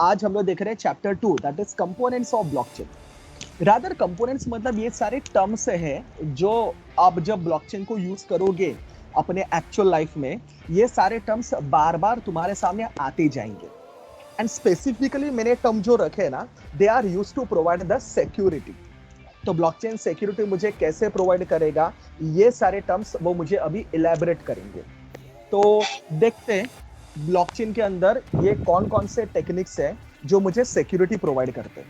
आज हम लोग देख रहे हैं chapter 2 that is components of blockchain. Rather components मतलब ये सारे टर्म्स हैं जो आप जब ब्लॉकचेन को यूज करोगे अपने एक्चुअल लाइफ में, ये सारे टर्म्स बार बार तुम्हारे सामने आते जाएंगे। एंड स्पेसिफिकली मैंने टर्म जो रखे ना, they are use to provide the security. तो ब्लॉकचेन सिक्योरिटी मुझे कैसे प्रोवाइड करेगा, ये सारे टर्म्स वो मुझे अभी इलेबोरेट करेंगे। तो देखते हैं ब्लॉकचेन के अंदर ये कौन कौन से टेक्निक्स है जो मुझे सिक्योरिटी प्रोवाइड करते हैं।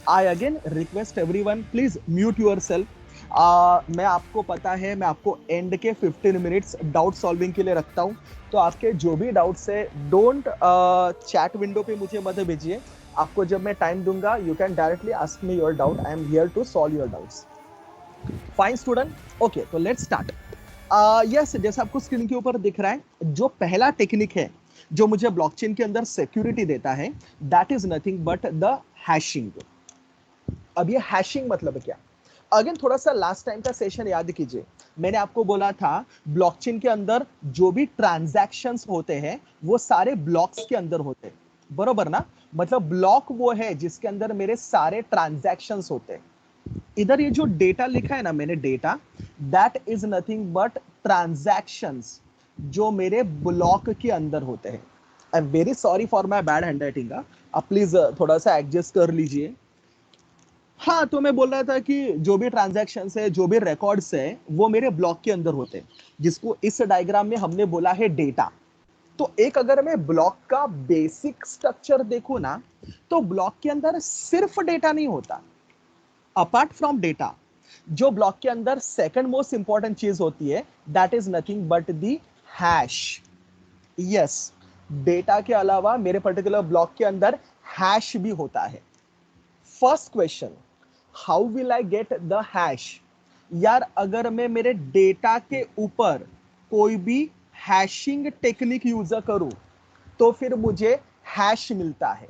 I again request everyone, please mute yourself. मैं आपको पता है, मैं आपको एंड के 15 मिनट्स डाउट सॉल्विंग के लिए रखता हूं। तो आपके जो भी डाउट्स है, डोंट चैट विंडो पे मुझे मत भेजिए। आपको जब मैं टाइम दूंगा, you can directly ask me your doubt. I am here to solve your doubts. Fine student, okay, तो लेट्स स्टार्ट। यस, जैसा आपको स्क्रीन के ऊपर दिख रहा है, जो पहला टेक्निक है जो मुझे ब्लॉकचेन के अंदर सिक्योरिटी देता है, that is nothing but the hashing. अब ये हैशिंग मतलब क्या? अगेन थोड़ा सा लास्ट टाइम का सेशन याद कीजिए। मैंने आपको बोला था ब्लॉकचेन के अंदर जो भी ट्रांजैक्शंस होते हैं वो सारे ब्लॉक्स के अंदर होते हैं, बरोबर ना? मतलब ब्लॉक वो है जिसके अंदर मेरे सारे ट्रांजैक्शंस होते हैं। इधर ये जो डेटा लिखा है ना मैंने, data, that is nothing but transactions जो मेरे ब्लॉक के अंदर होते हैं। I am very sorry for my bad hand writing. आप प्लीज थोड़ा सा एडजस्ट कर लीजिए। हाँ, तो मैं बोल रहा था कि जो भी ट्रांजैक्शंस है, जो भी रिकॉर्ड्स है, वो मेरे ब्लॉक के अंदर होते हैं, जिसको इस डायग्राम में हमने बोला है डेटा। तो एक अगर मैं ब्लॉक का बेसिक स्ट्रक्चर देखूं ना, तो ब्लॉक के अंदर सिर्फ डेटा नहीं होता। अपार्ट फ्रॉम डेटा, जो ब्लॉक के अंदर सेकंड मोस्ट इंपॉर्टेंट चीज होती है, that is nothing but the hash. Yes, data के अलावा मेरे पर्टिकुलर ब्लॉक के अंदर हैश भी होता है। First question, how will I get the hash? यार, अगर मैं मेरे डेटा के ऊपर कोई भी हैशिंग टेक्निक यूज करूं तो फिर मुझे हैश मिलता है।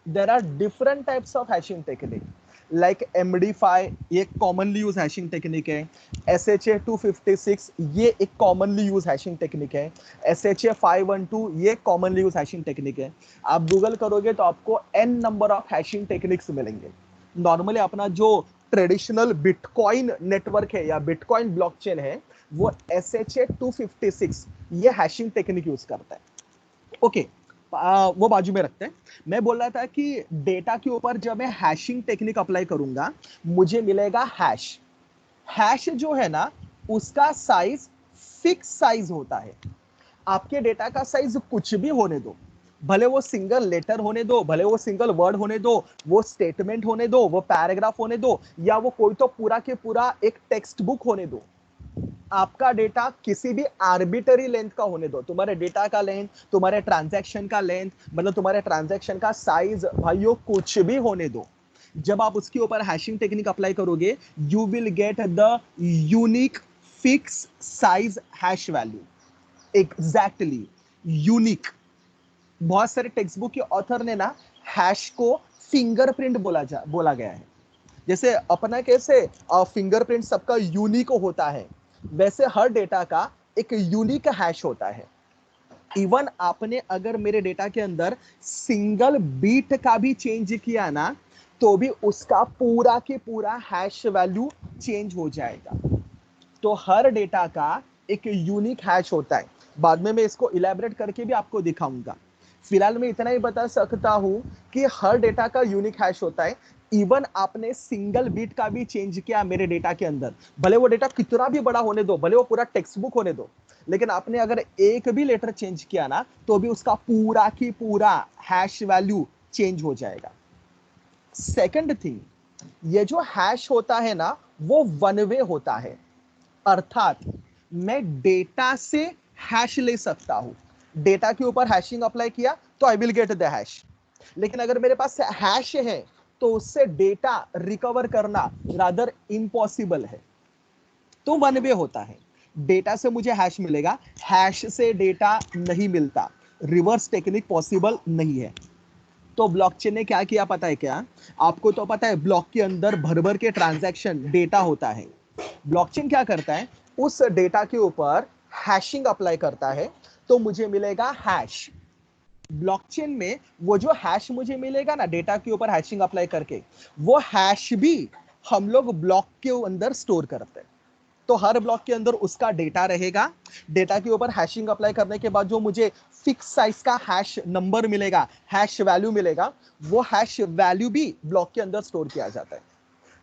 There are different types of hashing technique, like MD5, ये कॉमनली यूज हैशिंग टेक्निक है। SHA-256, ये एक कॉमनली यूज हैशिंग टेक्निक है। SHA-512, ये कॉमनली यूज हैशिंग टेक्निक है। आप गूगल करोगे तो आपको n number of hashing techniques मिलेंगे। नॉर्मली अपना जो ट्रेडिशनल बिटकॉइन नेटवर्क है या बिटकॉइन ब्लॉकचेन है, वो SHA-256 ये हैशिंग टेक्निक यूज करता है। ओके, वो बाजू में रखते हैं। मैं बोल रहा था कि डेटा के ऊपर जब मैं हैशिंग टेक्निक अप्लाई करूंगा, मुझे मिलेगा हैश। हैश जो है ना, उसका साइज फिक्स साइज होता है। आपके डेटा का साइज कुछ भी होने दो, भले वो सिंगल लेटर होने दो, भले वो सिंगल वर्ड होने दो, वो स्टेटमेंट होने दो, वो पैराग्राफ होने दो, या वो कोई तो पूरा के पूरा एक टेक्स्ट बुक होने दो। आपका डेटा किसी भी आर्बिटरी लेंथ का होने दो, तुम्हारे डेटा का लेंथ, तुम्हारे ट्रांजैक्शन का लेंथ, मतलब तुम्हारे ट्रांजैक्शन का साइज, भाइयों कुछ भी होने दो, जब आप उसके ऊपर हैशिंग टेक्निक अप्लाई करोगे, you will get the unique fix size hash value. Exactly unique. बहुत सारे टेक्स्ट बुक के ऑथर ने ना हैश को फिंगरप्रिंट बोला गया है। जैसे अपना कैसे फिंगरप्रिंट सबका यूनिक होता है, वैसे हर डेटा का एक यूनिक हैश होता है। इवन आपने अगर मेरे डेटा के अंदर सिंगल बीट का भी चेंज किया ना, तो भी उसका पूरा के पूरा हैश वैल्यू चेंज हो जाएगा। तो हर डेटा का एक यूनिक हैश होता है। बाद में मैं इसको इलेबरेट करके भी आपको दिखाऊंगा। फिलहाल मैं इतना ही बता सकता हूं कि हर डेटा का यूनिक हैश होता है। इवन आपने सिंगल बीट का भी चेंज किया मेरे डेटा के अंदर, भले वो डेटा कितना भी बड़ा होने दो, भले वो पूरा टेक्स्ट बुक होने दो, लेकिन आपने अगर एक भी लेटर चेंज किया ना, तो भी उसका पूरा की पूरा हैश वैल्यू चेंज हो जाएगा। सेकंड थिंग, ये जो हैश होता है ना, वो वन वे होता है। अर्थात मैं डेटा से हैश ले सकता हूं। डेटा के ऊपर हैशिंग अप्लाई किया तो आई विल गेट द हैश। लेकिन अगर मेरे पास हैश है तो उससे डेटा रिकवर करना रादर इम्पॉसिबल है। तो वन वे होता है, डेटा से मुझे हैश मिलेगा, हैश से डेटा नहीं मिलता। रिवर्स टेक्निक पॉसिबल नहीं है। तो ब्लॉकचेन ने क्या किया पता है क्या? आपको तो पता है ब्लॉक के अंदर भर भर के ट्रांजैक्शन डेटा होता है। ब्लॉकचेन क्या करता है, उस डेटा के ऊपर हैशिंग अप्लाई करता है, तो मुझे मिलेगा हैश। ब्लॉकचेन में वो जो हैश मुझे मिलेगा ना डेटा के ऊपर हैशिंग अप्लाई करके, वो हैश भी हम लोग ब्लॉक के अंदर स्टोर करते हैं। तो हर ब्लॉक के अंदर उसका डेटा रहेगा। डेटा के ऊपर हैशिंग अप्लाई करने के बाद जो मुझे फिक्स साइज का हैश नंबर मिलेगा, हैश वैल्यू मिलेगा, वो हैश वैल्यू भी ब्लॉक के अंदर स्टोर किया जाता है।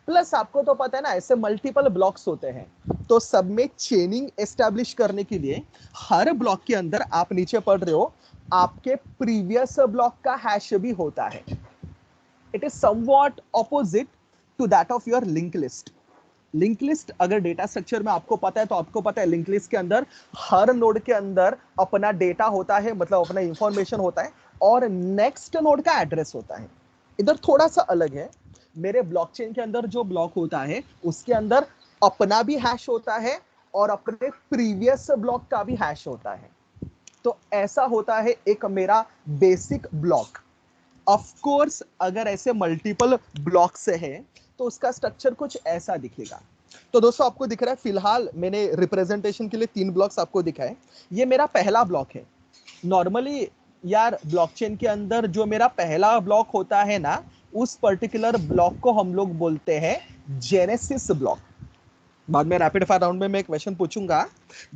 प्लस आपको तो पता है ना, ऐसे मल्टीपल ब्लॉक्स होते हैं, तो सब में चेनिंग एस्टैब्लिश करने के लिए हर ब्लॉक के अंदर, आप नीचे पढ़ रहे हो, आपके प्रीवियस ब्लॉक का हैश भी होता है। It is somewhat opposite to that of your link list. Link list अगर डेटा स्ट्रक्चर में आपको पता है, तो आपको पता है लिंक लिस्ट के अंदर हर नोड के अंदर अपना डेटा होता है, मतलब अपना इंफॉर्मेशन होता है, और नेक्स्ट नोड का एड्रेस होता है। इधर थोड़ा सा अलग है। मेरे ब्लॉकचेन के अंदर जो ब्लॉक होता है उसके अंदर अपना भी हैश होता है और अपने प्रीवियस ब्लॉक का भी हैश होता है। तो ऐसा होता है एक मेरा बेसिक ब्लॉक। ऑफ कोर्स अगर ऐसे मल्टीपल ब्लॉक से है तो उसका स्ट्रक्चर कुछ ऐसा दिखेगा। तो दोस्तों आपको दिख रहा है, फिलहाल मैंने रिप्रेजेंटेशन के लिए 3 ब्लॉक्स आपको दिखाए। ये मेरा पहला ब्लॉक है। नॉर्मली यार ब्लॉकचेन के अंदर जो मेरा पहला ब्लॉक होता है ना, उस पर्टिकुलर ब्लॉक को हम लोग बोलते हैं जेनेसिस ब्लॉक। बाद में रैपिड फायर राउंड में मैं एक क्वेश्चन पूछूंगा,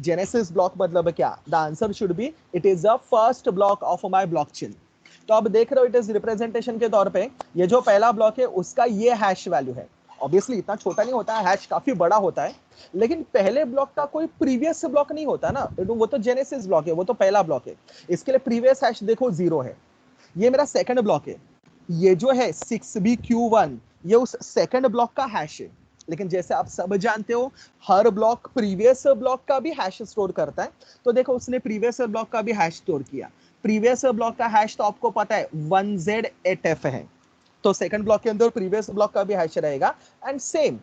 जेनेसिस ब्लॉक मतलब क्या। The answer should be it is the first block of my blockchain. तो आप देख रहे हो, इट इज रिप्रेजेंटेशन के तौर पे ये जो पहला ब्लॉक है उसका ये हैश वैल्यू है। ऑब्वियसली इतना छोटा नहीं होता है, हैश काफी बड़ा होता है, लेकिन पहले ब्लॉक का कोई प्रीवियस ब्लॉक नहीं होता ना, वो तो जेनेसिस ब्लॉक है, वो तो पहला ब्लॉक है। इसके लिए प्रीवियस हैश देखो 0 है। ये मेरा सेकंड ब्लॉक है। ये जो है 6BQ1, ये उस सेकंड ब्लॉक का हैश है। लेकिन जैसे आप सब जानते हो, हर ब्लॉक प्रीवियस ब्लॉक का भी हैश स्टोर करता है। तो देखो उसने प्रीवियस ब्लॉक का भी हैश स्टोर किया। प्रीवियस ब्लॉक का हैश तो आपको पता है 1Z8F है। तो सेकंड ब्लॉक के अंदर प्रीवियस ब्लॉक का भी हैश रहेगा, एंड सेम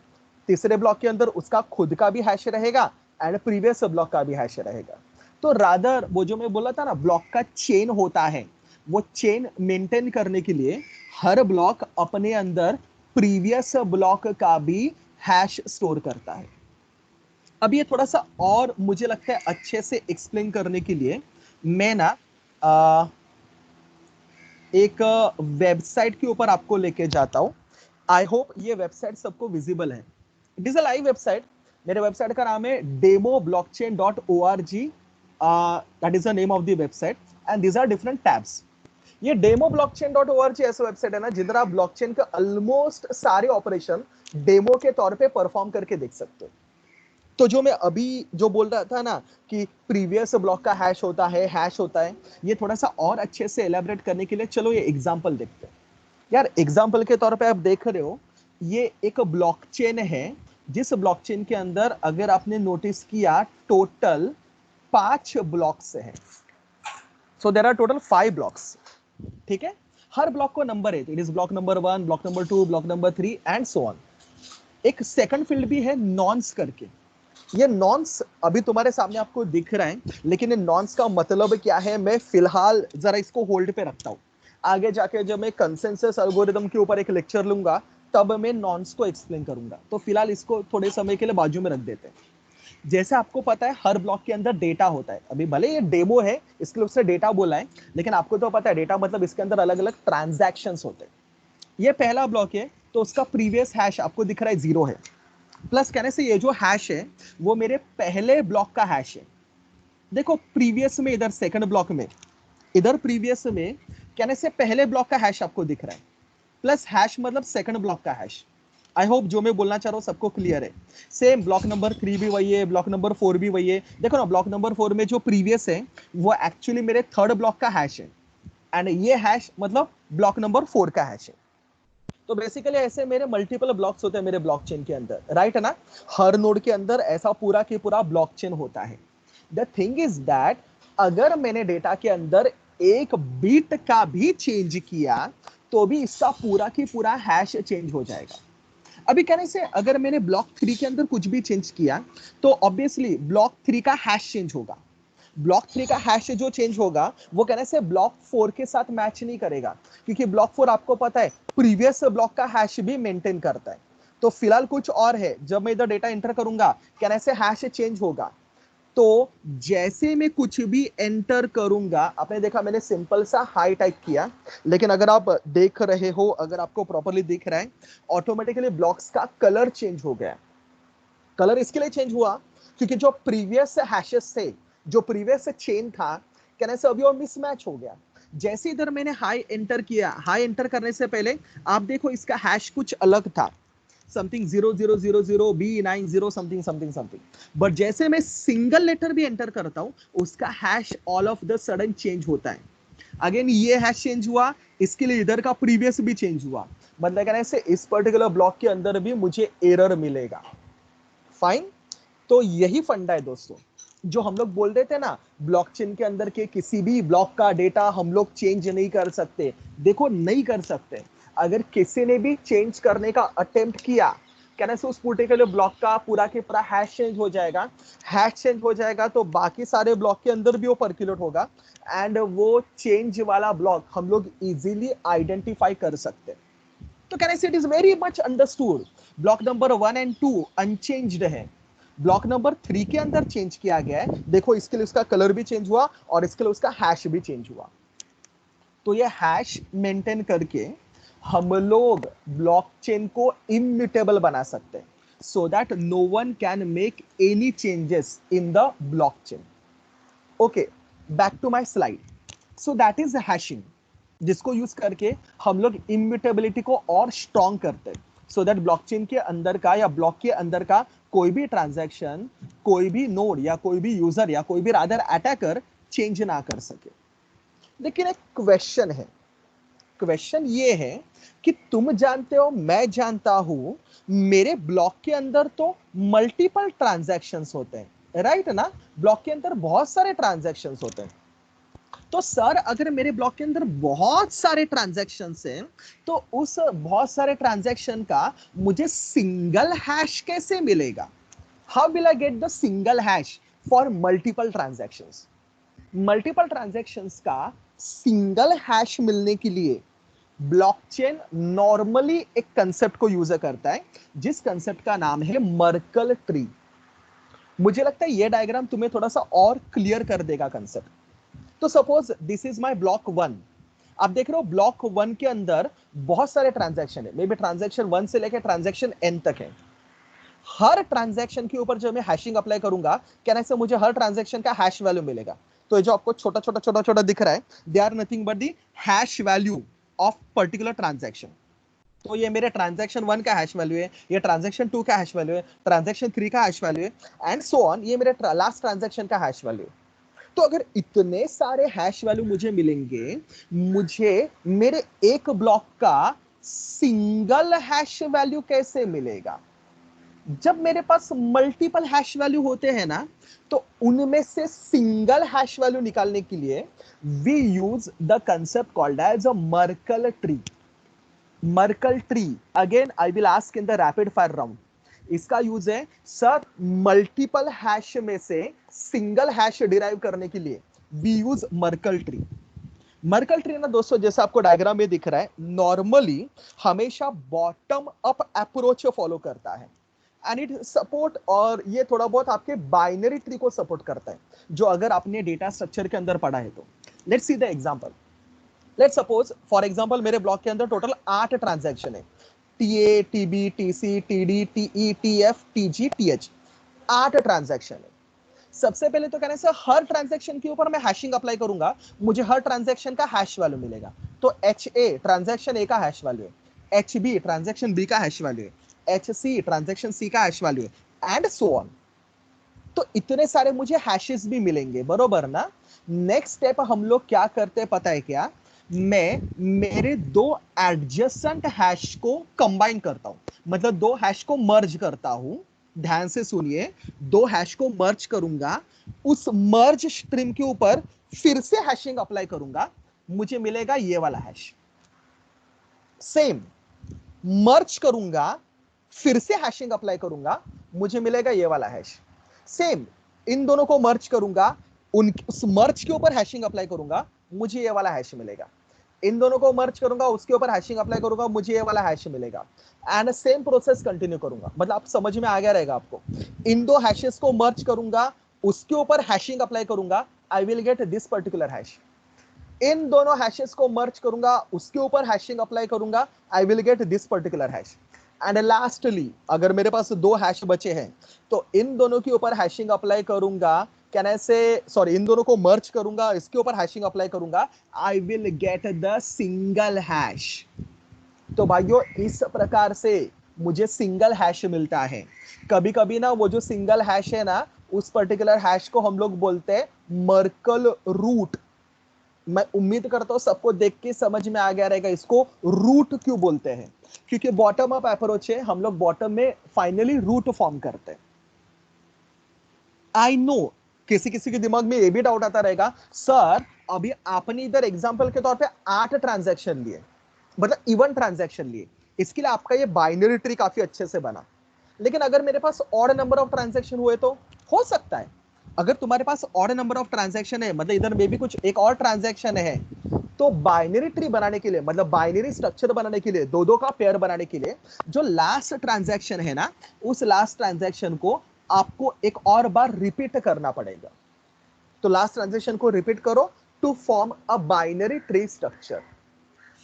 तीसरे ब्लॉक के अंदर उसका खुद का भी हैश रहेगा एंड प्रीवियस ब्लॉक का भी हैश रहेगा। तो रादर वो जो मैं बोला था ना, ब्लॉक का चेन होता है, वो चेन मेंटेन करने के लिए हर ब्लॉक अपने अंदर प्रीवियस ब्लॉक का भी हैश स्टोर करता है। अब ये थोड़ा सा और मुझे लगता है अच्छे से एक्सप्लेन करने के लिए मैं ना एक वेबसाइट के ऊपर आपको लेके जाता हूं। आई होप ये वेबसाइट सबको विजिबल है। It is a live website. मेरे वेबसाइट का नाम है demoblockchain.org। That is the name of the website and these are different tabs. ये demoblockchain.org ऐसा वेबसाइट है ना, जिधर आप ब्लॉकचेन के ऑलमोस्ट सारे ऑपरेशन डेमो के तौर पे परफॉर्म करके देख सकते हो। तो जो मैं अभी जो बोल रहा था ना कि प्रीवियस ब्लॉक का हैश होता है, हैश होता है, ये थोड़ा सा और अच्छे से एलैबोरेट करने के लिए चलो ये एग्जांपल देखते हैं। यार एग्जांपल के तौर पे आप देख रहे हो, ये एक ब्लॉकचेन है, जिस ब्लॉकचेन के अंदर अगर आपने नोटिस किया टोटल 5 ब्लॉक्स हैं। So there are total 5 blocks. ठीक है, हर ब्लॉक को नंबर है। It is block number 1, block number 2, block number 3 and so on. एक सेकंड फील्ड भी है नॉन्स करके। ये नॉन्स अभी तुम्हारे सामने आपको दिख रहा है, लेकिन ये नॉन्स का मतलब क्या है मैं फिलहाल जरा इसको होल्ड पे रखता हूं। आगे जाके जब मैं कंसेंसस एल्गोरिथम के ऊपर एक लेक्चर लूंगा तब मैं नॉन्स को एक्सप्लेन करूंगा। तो फिलहाल इसको थोड़े समय के लिए बाजू में रख देते हैं। जैसे आपको पता है हर ब्लॉक के अंदर डेटा होता है। अभी भले ये डेमो है, इसके लिए उससे डेटा बोला है, लेकिन आपको तो पता है डेटा मतलब इसके अंदर अलग अलग ट्रांजैक्शंस होते हैं। ये पहला ब्लॉक है, तो उसका प्रीवियस हैश आपको दिख रहा है 0 है। प्लस कहने से ये जो हैश है वो मेरे पहले ब्लॉक का हैश है। देखो प्रीवियस में, इधर सेकंड ब्लॉक में, इधर प्रीवियस में कहने से पहले ब्लॉक का हैश आपको दिख रहा है, प्लस हैश मतलब सेकंड ब्लॉक का हैश। आई होप जो मैं बोलना चाह रहा हूं सबको क्लियर है। सेम ब्लॉक नंबर 3 भी वही है, ब्लॉक नंबर 4 भी वही है। देखो ना, ब्लॉक नंबर 4 में जो प्रीवियस है वो एक्चुअली मेरे थर्ड ब्लॉक का हैश है, एंड ये हैश मतलब ब्लॉक नंबर 4 का हैश है। तो बेसिकली ऐसे मेरे मल्टीपल ब्लॉक्स होते हैं मेरे ब्लॉकचेन के अंदर, राइट है ना। हर नोड के अंदर ऐसा पूरा के पूरा ब्लॉकचेन होता है। द थिंग इज दैट अगर मैंने डेटा के अंदर एक बीट का भी चेंज किया तो भी इसका पूरा की पूरा हैश चेंज हो जाएगा। अभी कहने से अगर मैंने ब्लॉक 3 के अंदर कुछ भी चेंज किया तो ऑब्वियसली ब्लॉक 3 का हैश चेंज होगा। ब्लॉक 3 का हैश जो चेंज होगा वो कहने से ब्लॉक 4 के साथ मैच नहीं करेगा, क्योंकि ब्लॉक 4 आपको पता है प्रीवियस ब्लॉक का हैश भी मेंटेन करता है। तो फिलहाल कुछ और है, जब मैं इधर डेटा एंटर करूंगा कहने से हैश चेंज होगा। तो जैसे मैं कुछ भी एंटर करूंगा, आपने देखा मैंने सिंपल सा हाई टाइप किया, लेकिन अगर आप देख रहे हो, अगर आपको प्रॉपरली दिख रहा है, ऑटोमेटिकली ब्लॉक्स का कलर चेंज हो गया। कलर इसके लिए चेंज हुआ क्योंकि जो प्रीवियस हैशेस थे, जो प्रीवियस चेन था, कहने से अभी और मिसमैच हो गया। जैसे इधर मैंने हाई एंटर किया, हाई एंटर करने से पहले आप देखो इसका हैश कुछ अलग था, something 0000 B90 something something something, but जैसे मैं सिंगल लेटर भी एंटर करता हूं, उसका hash all of the sudden change होता है। अगेन ये हैश चेंज हुआ, इसके लिए इधर का प्रीवियस भी चेंज हुआ, मतलब कहने से इस पर्टिकुलर ब्लॉक के अंदर भी मुझे एरर मिलेगा। फाइन। तो यही फंडा है दोस्तों, जो हम लोग बोल रहे थे ना, ब्लॉकचेन के अंदर के किसी भी ब्लॉक का डेटा हम लोग चेंज नहीं कर सकते। देखो नहीं कर सकते, अगर किसी ने भी चेंज करने का अटेम्प्ट किया, कहने से उस पर्टिकुलर ब्लॉक का पूरा के पूरा हैश चेंज हो जाएगा। हैश चेंज हो जाएगा तो बाकी सारे ब्लॉक के अंदर भी वो पर्कुलेट होगा, एंड वो चेंज वाला ब्लॉक हम लोग इजीली आइडेंटिफाई कर सकते हैं। तो कहने से it is very much understood, block number 1 and 2 unchanged है, ब्लॉक नंबर 3 के अंदर चेंज किया गया है। देखो इसके लिए उसका कलर भी चेंज हुआ और इसके लिए उसका हैश भी चेंज हुआ। तो ये हैश मेंटेन करके हम लोग ब्लॉकचेन को इम्यूटेबल बना सकते हैं, so that no one can make any changes in the blockchain. Okay, back to my slide. So that is hashing, जिसको यूज करके हम लोग इम्यूटेबिलिटी को और स्ट्रॉन्ग करते हैं, सो दैट ब्लॉकचेन के अंदर का या ब्लॉक के अंदर का कोई भी ट्रांजैक्शन, कोई भी नोड या कोई भी यूजर या कोई भी रादर अटैकर चेंज ना कर सके। लेकिन एक क्वेश्चन है, क्वेश्चन ये है कि तुम जानते हो, मैं जानता हूं, मेरे ब्लॉक के अंदर तो मल्टीपल ट्रांजैक्शंस होते हैं, राइट ना? ब्लॉक के अंदर बहुत सारे ट्रांजैक्शंस होते हैं। तो सर अगर मेरे ब्लॉक के अंदर बहुत सारे ट्रांजैक्शंस हैं, तो उस बहुत सारे ट्रांजैक्शन का मुझे सिंगल हैश कैसे मिलेगा? How will I get the single hash for multiple transactions? Multiple transactions का सिंगल हैश मिलने के लिए ब्लॉकचेन नॉर्मली एक कंसेप्ट को यूज करता है, जिस कंसेप्ट का नाम है मर्कल ट्री। मुझे लगता है ये डायग्राम तुम्हें थोड़ा सा और क्लियर कर देगा कंसेप्ट। तो suppose this is my block 1, आप देख रहे हो ब्लॉक 1 के अंदर बहुत सारे ट्रांजैक्शन है, मे बी ट्रांजैक्शन 1 से लेकर ट्रांजैक्शन n तक है। हर ट्रांजैक्शन के ऊपर जब मैं हैशिंग अप्लाई करूंगा, कहने से मुझे हर ट्रांजैक्शन का हैश वैल्यू मिलेगा। तो ये जो आपको छोटा छोटा छोटा छोटा दिख रहा है, they are nothing but the hash value of particular transaction. तो ये मेरे ट्रांजैक्शन 1 का हैश वैल्यू है, ये ट्रांजैक्शन 2 का हैश वैल्यू है, ट्रांजैक्शन 3 का हैश वैल्यू है, एंड सो ऑन, ये मेरे लास्ट ट्रांजैक्शन का हैश वैल्यू है। तो अगर इतने सारे हैश वैल्यू मुझे मिलेंगे, मुझे मेरे एक ब्लॉक का सिंगल हैश वैल्यू कैसे मिलेगा? जब मेरे पास मल्टीपल हैश वैल्यू होते हैं ना, तो उनमें से सिंगल हैश वैल्यू निकालने के लिए we use the concept called as a Merkle tree. Merkle tree, again I will ask in the rapid fire round, इसका यूज है सर मल्टीपल हैश में से सिंगल हैश डिराइव करने के लिए we use Merkle tree. Merkle tree ना दोस्तों, जैसा आपको डायग्राम में दिख रहा है, नॉर्मली हमेशा बॉटम अप अप्रोच फॉलो करता है, एंड इट सपोर्ट, और ये थोड़ा बहुत आपके बाइनरी ट्री को सपोर्ट करता है, जो अगर आपने डेटा स्ट्रक्चर के अंदर पढ़ा है तो। Let's see the example. Let's suppose for example मेरे ब्लॉक के अंदर टोटल 8 ट्रांजैक्शन है, TA, TB, TC, TD, TE, TF, TG, TH, 8 transaction है। सबसे पहले तो कहने से हर ट्रांजैक्शन के ऊपर मैं हैशिंग अप्लाई करूंगा, मुझे हर ट्रांजैक्शन का हैश वैल्यू मिलेगा। तो एच ए ट्रांजैक्शन ए का हैश वैल्यू है, एच बी ट्रांजैक्शन बी का हैश वैल्यू है, एच सी ट्रांजैक्शन सी का हैश वैल्यू है, एंड सो ऑन। तो इतने सारे मुझे हैशेस भी मिलेंगे, बरोबर ना? नेक्स्ट स्टेप हम लोग क्या करते हैं पता है क्या? मैं मेरे दो एडजेसेंट हैश को कंबाइन करता हूं, मतलब दो हैश को मर्ज करता हूं। ध्यान से सुनिए, दो हैश को मर्ज करूंगा, उस मर्ज स्ट्रीम के ऊपर फिर से हैशिंग अप्लाई करूंगा, मुझे मिलेगा ये वाला हैश। सेम मर्ज करूंगा, फिर से हैशिंग अप्लाई करूंगा, मुझे मिलेगा ये वाला हैश। सेम इन दोनों को मर्ज करूंगा, उस मर्ज के ऊपर हैशिंग अप्लाई करूंगा, मुझे ये वाला हैश मिलेगा। इन दोनों को मर्ज करूंगा, उसके ऊपर हैशिंग अप्लाई करूंगा, मुझे ये वाला हैश मिलेगा, एंड सेम प्रोसेस कंटिन्यू करूंगा। मतलब आप समझ में आ गया रहेगा आपको। इन दो हैशेस को मर्ज करूंगा, उसके ऊपर हैशिंग अप्लाई करूंगा, I will get this particular hash. इन दोनों हैशेस को मर्ज करूंगा, उसके ऊपर हैशिंग अप्लाई करूंगा, I will get this particular hash. And lastly अगर मेरे पास दो हैश बचे हैं तो इन दोनों के ऊपर हैशिंग अप्लाई करूंगा, कैन आई से सॉरी, इन दोनों को मर्ज करूंगा, इसके ऊपर हैशिंग अप्लाई करूंगा, I will get the single hash. तो भाइयों इस प्रकार से मुझे सिंगल हैश मिलता है। कभी कभी ना वो जो सिंगल हैश है ना, उस पर्टिकुलर हैश को हम लोग बोलते हैं मर्कल रूट। मैं उम्मीद करता हूं सबको देख के समझ में आ गया रहेगा इसको रूट क्यों बोलते हैं, क्योंकि बॉटम अप अप्रोच है, हम लोग बॉटम में फाइनली रूट फॉर्म करते हैं। आई नो किसी किसी के दिमाग में ये भी डाउट आता रहेगा, सर अभी आपने इधर एग्जांपल के तौर पे 8 ट्रांजैक्शन लिए, मतलब इवन ट्रांजैक्शन लिए, इसके लिए आपका ये बाइनरी ट्री काफी अच्छे से बना। लेकिन अगर मेरे पास ऑड नंबर ऑफ ट्रांजैक्शन हुए तो हो सकता है, अगर तुम्हारे पास ऑड नंबर ऑफ ट्रांजैक्शन है, मतलब इधर में भी कुछ एक और ट्रांजैक्शन है, तो बाइनरी ट्री बनाने के लिए, मतलब बाइनरी स्ट्रक्चर बनाने के लिए, दो दो का पेयर बनाने के लिए, जो लास्ट ट्रांजैक्शन है ना, उस लास्ट ट्रांजैक्शन को आपको एक और बार रिपीट करना पड़ेगा। तो लास्ट ट्रांजैक्शन को रिपीट करो to form a binary tree structure.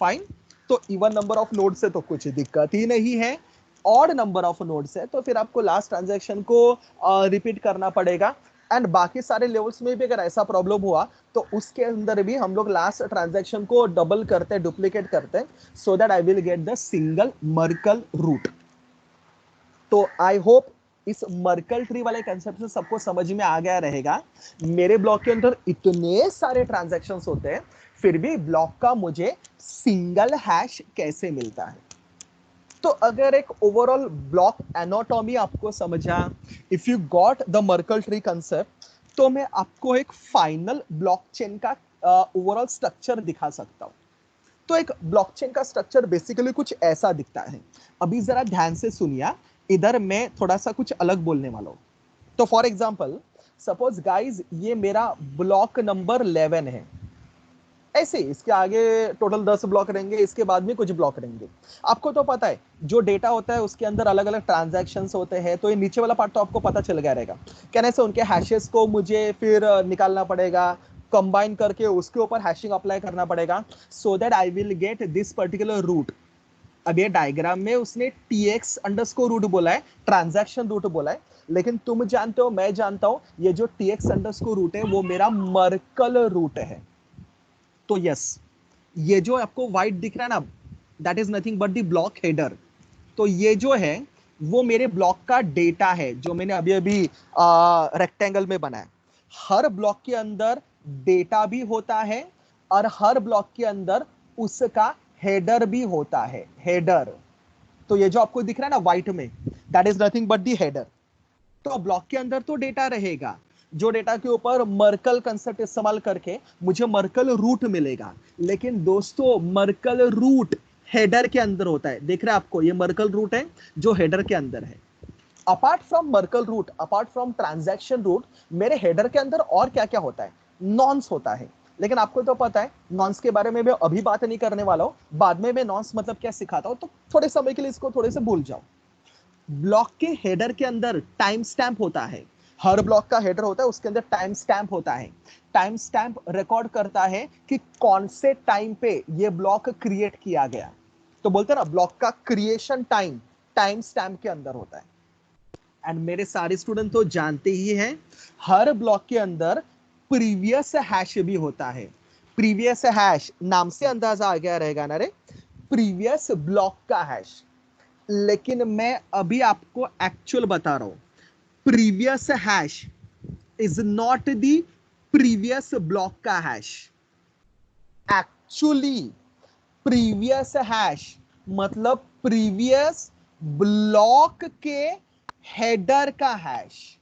Fine. तो इवन नंबर ऑफ नोड से तो कुछ दिक्कत ही नहीं है, ऑड नंबर ऑफ नोड्स है तो फिर आपको लास्ट ट्रांजैक्शन को रिपीट करना पड़ेगा। एंड बाकी सारे लेवल्स में भी अगर ऐसा प्रॉब्लम हुआ तो उसके अंदर भी हम लोग लास्ट ट्रांजैक्शन को डबल करते हैं, डुप्लीकेट करते हैं, so that I will get the single Merkle root. तो आई होप इस मर्कल ट्री वाले कंसेप्ट से सबको समझ में आ गया रहेगा। मेरे ब्लॉक के अंदर इतने सारे ट्रांजैक्शंस होते हैं, फिर भी ब्लॉक का मुझे सिंगल हैश कैसे मिलता है। तो अगर एक ओवरऑल ब्लॉक एनाटॉमी आपको समझा, if you got the Merkel tree concept, तो मैं आपको एक फाइनल ब्लॉकचेन का ओवरऑल स्ट्रक्चर दिखा सकता हूं। तो एक ब्लॉकचेन का स्ट्रक्चर बेसिकली कुछ ऐसा दिखता है। अभी जरा ध्यान से सुनिए, इधर मैं थोड़ा सा कुछ अलग बोलने वाला हूं। तो फॉर एग्जांपल सपोज गाइस ये मेरा ब्लॉक नंबर 11 है, ऐसे इसके आगे टोटल 10 ब्लॉक रहेंगे, इसके बाद में कुछ ब्लॉक रहेंगे। आपको तो पता है जो डेटा होता है उसके अंदर अलग अलग ट्रांजैक्शंस होते हैं, तो ये नीचे वाला पार्ट तो आपको पता चल गया रहेगा। कहने से उनके हैशेस को मुझे फिर निकालना पड़ेगा, कंबाइन करके उसके ऊपर हैशिंग अप्लाई करना पड़ेगा, so that I will get this particular root. अब ये डायग्राम में उसने tx अंडरस्कोर रूट बोला है, ट्रांजैक्शन रूट बोला है, लेकिन तुम जानते हो, मैं जानता हूं, ये जो tx अंडरस्कोर रूट है वो मेरा मर्कल रूट है। तो यस, ये जो आपको व्हाइट दिख रहा है ना, that is nothing but the block header. तो ये जो है वो मेरे ब्लॉक का डेटा है जो मैंने अभी अभी रेक्टेंगल में बनाया। हर ब्लॉक के अंदर डेटा भी होता है और हर ब्लॉक के अंदर उसका हेडर भी होता है, हेडर। तो ये जो आपको दिख रहा है ना व्हाइट में, that is nothing but the header. तो ब्लॉक के अंदर तो डेटा रहेगा, जो डेटा के ऊपर मर्कल कंसेप्ट इस्तेमाल करके मुझे मर्कल रूट मिलेगा। लेकिन दोस्तों मर्कल रूट हेडर के अंदर होता है, देख रहे हैं आपको, ये मर्कल रूट है जो हेडर के अंदर है। Apart from Merkle root, apart from transaction root, मेरे हेडर के अंदर और क्या क्या होता है, नॉन्स होता है। लेकिन आपको तो पता है नॉन्स के बारे में मैं अभी बात नहीं करने वाला हूं, बाद में मैं नॉन्स मतलब क्या सिखाता हूं, तो थोड़े समय के लिए इसको थोड़े से भूल जाओ। ब्लॉक के हेडर के अंदर टाइम स्टैंप होता है, हर ब्लॉक का हेडर होता है उसके अंदर टाइम स्टैंप होता है। टाइम स्टैंप रिकॉर्ड करता है कि कौन से टाइम पे ये ब्लॉक क्रिएट किया गया। तो बोलते हैं ना ब्लॉक का क्रिएशन टाइम टाइम स्टैंप के अंदर होता है। एंड मेरे सारे स्टूडेंट तो जानते ही हैं, हर ब्लॉक के अंदर प्रीवियस हैश भी होता है। प्रीवियस हैश नाम से अंदाजा आ गया रहेगा ना रे, प्रीवियस ब्लॉक का हैश। लेकिन मैं अभी आपको एक्चुअल बता रहा हूं, previous hash is not the previous block का हैश। एक्चुअली प्रीवियस हैश मतलब प्रीवियस ब्लॉक के हेडर का हैश।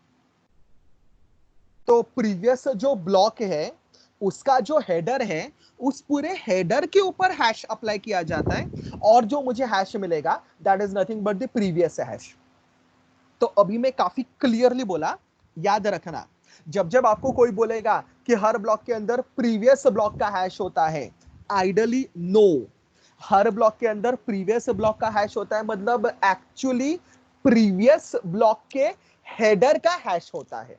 तो प्रीवियस जो ब्लॉक है उसका जो हेडर है, उस पूरे हेडर के ऊपर हैश अप्लाई किया जाता है, और जो मुझे हैश मिलेगा that is nothing but the previous hash. तो अभी मैं काफी क्लियरली बोला, याद रखना, जब जब आपको कोई बोलेगा कि हर ब्लॉक के अंदर प्रीवियस ब्लॉक का हैश होता है, आइडली नो, हर ब्लॉक के अंदर प्रीवियस ब्लॉक का हैश होता है मतलब एक्चुअली प्रीवियस ब्लॉक के हेडर का हैश होता है।